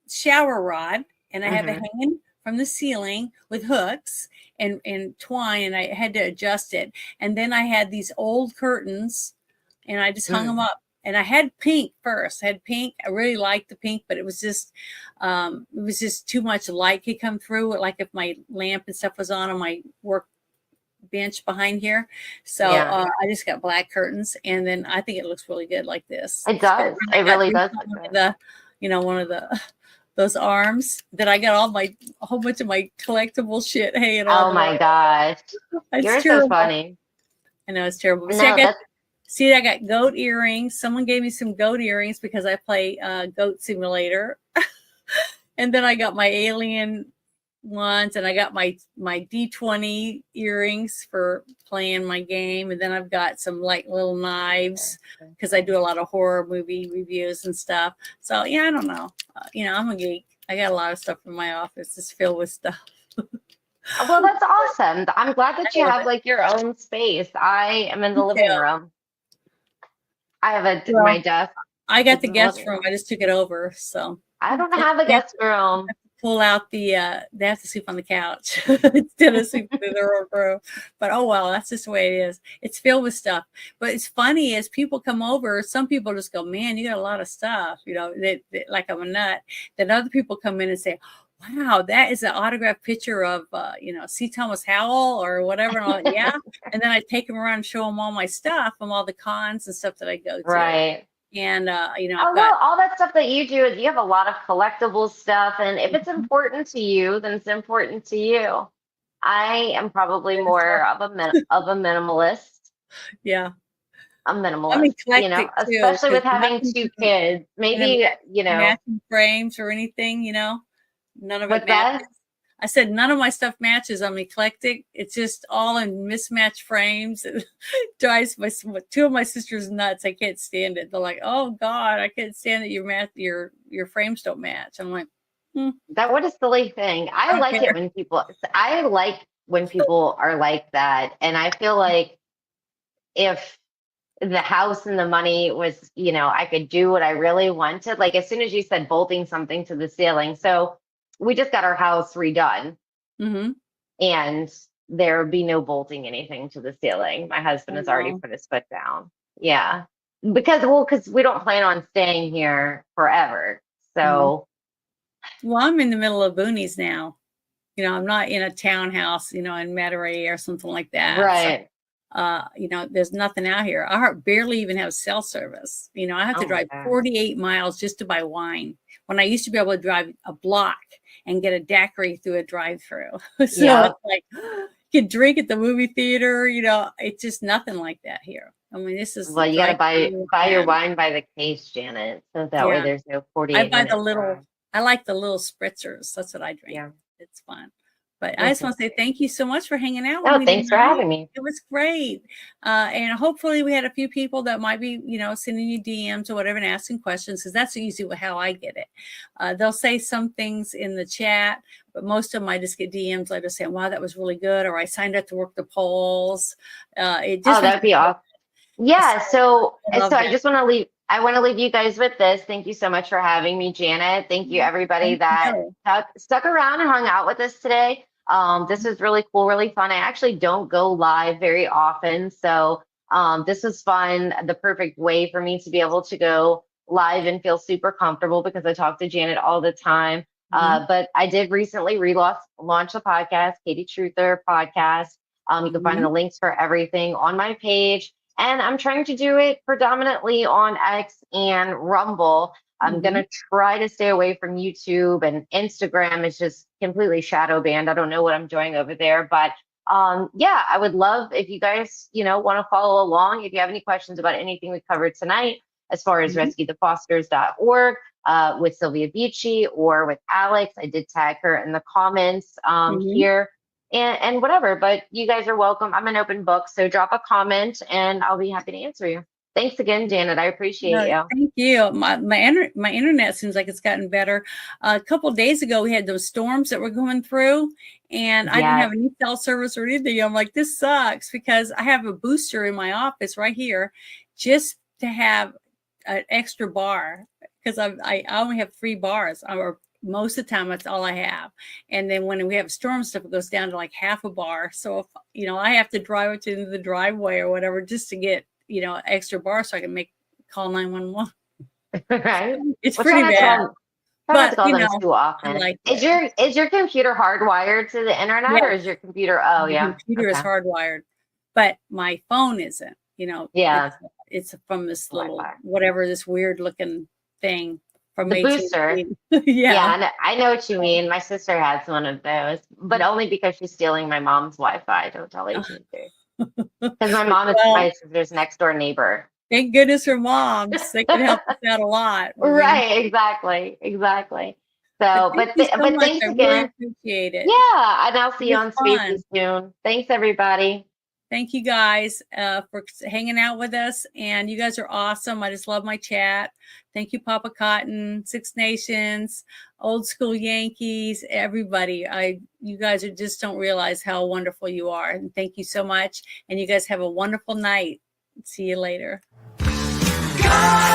shower rod and I have it hanging from the ceiling with hooks and twine, and I had to adjust it. And then I had these old curtains and I just hung them up. And I had pink first. I had pink. I really liked the pink, but it was just too much light could come through. Like if my lamp and stuff was on my work bench behind here. So I just got black curtains, and then I think it looks really good like this. It does. It really does. One of those arms that I got a whole bunch of my collectible shit hanging on. Oh my gosh. You're so funny. I know it's terrible. But No, see, I got goat earrings. Someone gave me some goat earrings because I play Goat Simulator. And then I got my alien ones, and I got my D20 earrings for playing my game. And then I've got some like little knives because I do a lot of horror movie reviews and stuff. So yeah, I don't know. You know, I'm a geek. I got a lot of stuff in my office just filled with stuff. Well, that's awesome. I'm glad that you have like your own space. I am in the living room. I have my desk. I got the guest room. I just took it over. So I don't have a guest room. Pull out they have to sleep on the couch instead of sleeping in their own room. But oh well, that's just the way it is. It's filled with stuff. But it's funny as people come over, some people just go, man, you got a lot of stuff, you know, like I'm a nut. Then other people come in and say, wow, that is an autographed picture of, C. Thomas Howell or whatever. And I'm like, yeah. And then I take them around and show them all my stuff from all the cons and stuff that I go to. Right. And, all that stuff that you do is you have a lot of collectible stuff. And if it's important to you, then it's important to you. I am probably more of a minimalist. Yeah. A minimalist, especially with having two kids. Maybe, matching frames or anything, none of it matches. I said none of my stuff matches. I'm eclectic. It's just all in mismatched frames. It drives two of my sisters nuts. I can't stand it. They're like, "Oh God, I can't stand that your frames don't match." I'm like, what a silly thing. I like it when people. I like when people are like that, and I feel like if the house and the money was, I could do what I really wanted. Like as soon as you said bolting something to the ceiling, so. We just got our house redone, and there would be no bolting anything to the ceiling. My husband has already put his foot down. Yeah, because we don't plan on staying here forever. So, well, I'm in the middle of boonies now. I'm not in a townhouse, in Metairie or something like that. Right. So, there's nothing out here. I barely even have cell service. I have to drive 48 miles just to buy wine. when I used to be able to drive a block and get a daiquiri through a drive-through. So Yeah. it's like you can drink at the movie theater, it's just nothing like that here. I mean, this is Well, you got to drive-through buy your and- wine by the case, Janet. So that way Yeah. there's no 48 I buy the minutes. little, I like the little spritzers. That's what I drink. Yeah. It's fun. But I just want to say thank you so much for hanging out with No, me. thanks for tonight. having me. It was great. And hopefully we had a few people that might be, sending you DMs or whatever and asking questions, because that's usually how I get it. They'll say some things in the chat, but most of them I just get DMs later saying, wow, that was really good. Or I signed up to work the polls. It just That'd be awesome. Yeah. So I love I that. just want to leave. I want to leave you guys with this. Thank you so much for having me, Janet. Thank you, everybody Thank that stuck around and hung out with us today. This was really cool, really fun. I actually don't go live very often, so this was fun. The perfect way for me to be able to go live and feel super comfortable, because I talk to Janet all the time. But I did recently launch the podcast, Katie Truther Podcast. You can find the links for everything on my page. And I'm trying to do it predominantly on X and Rumble. I'm going to try to stay away from YouTube, and Instagram is just completely shadow banned. I don't know what I'm doing over there, but I would love if you guys, want to follow along. If you have any questions about anything we covered tonight, as far as rescuethefosters.org, with Sylvia Beachy or with Alex, I did tag her in the comments here. And whatever, but you guys are welcome. I'm an open book, so drop a comment and I'll be happy to answer you. Thanks again, Janet. I appreciate you. Thank you. My internet seems like it's gotten better. A couple of days ago, we had those storms that were going through, and I didn't have any cell service or anything. I'm like, this sucks, because I have a booster in my office right here just to have an extra bar, because I only have 3 bars, or most of the time that's all I have. And then when we have storm stuff, it goes down to like half a bar. So if I have to drive it to the driveway or whatever just to get extra bar so I can call 911. Right? It's pretty bad. But too often. Like is your computer hardwired to the internet, or is your computer? Oh, yeah. The computer is hardwired, but my phone isn't. It's from this little whatever, this weird looking thing from the AT&T. booster. Yeah, I know what you mean. My sister has one of those, but only because she's stealing my mom's Wi-Fi. Don't tell AT&T. Because my mom is my sister's next door neighbor. Thank goodness for moms. They can help us out a lot. Right, exactly. So, but thanks I again. really appreciate it. Yeah, and I'll see you It on was Spaces soon. Thanks, everybody. Thank you guys for hanging out with us. And you guys are awesome. I just love my chat. Thank you, Papa Cotton, Six Nations, Old School Yankees, everybody. You guys just don't realize how wonderful you are. And thank you so much. And you guys have a wonderful night. See you later. God.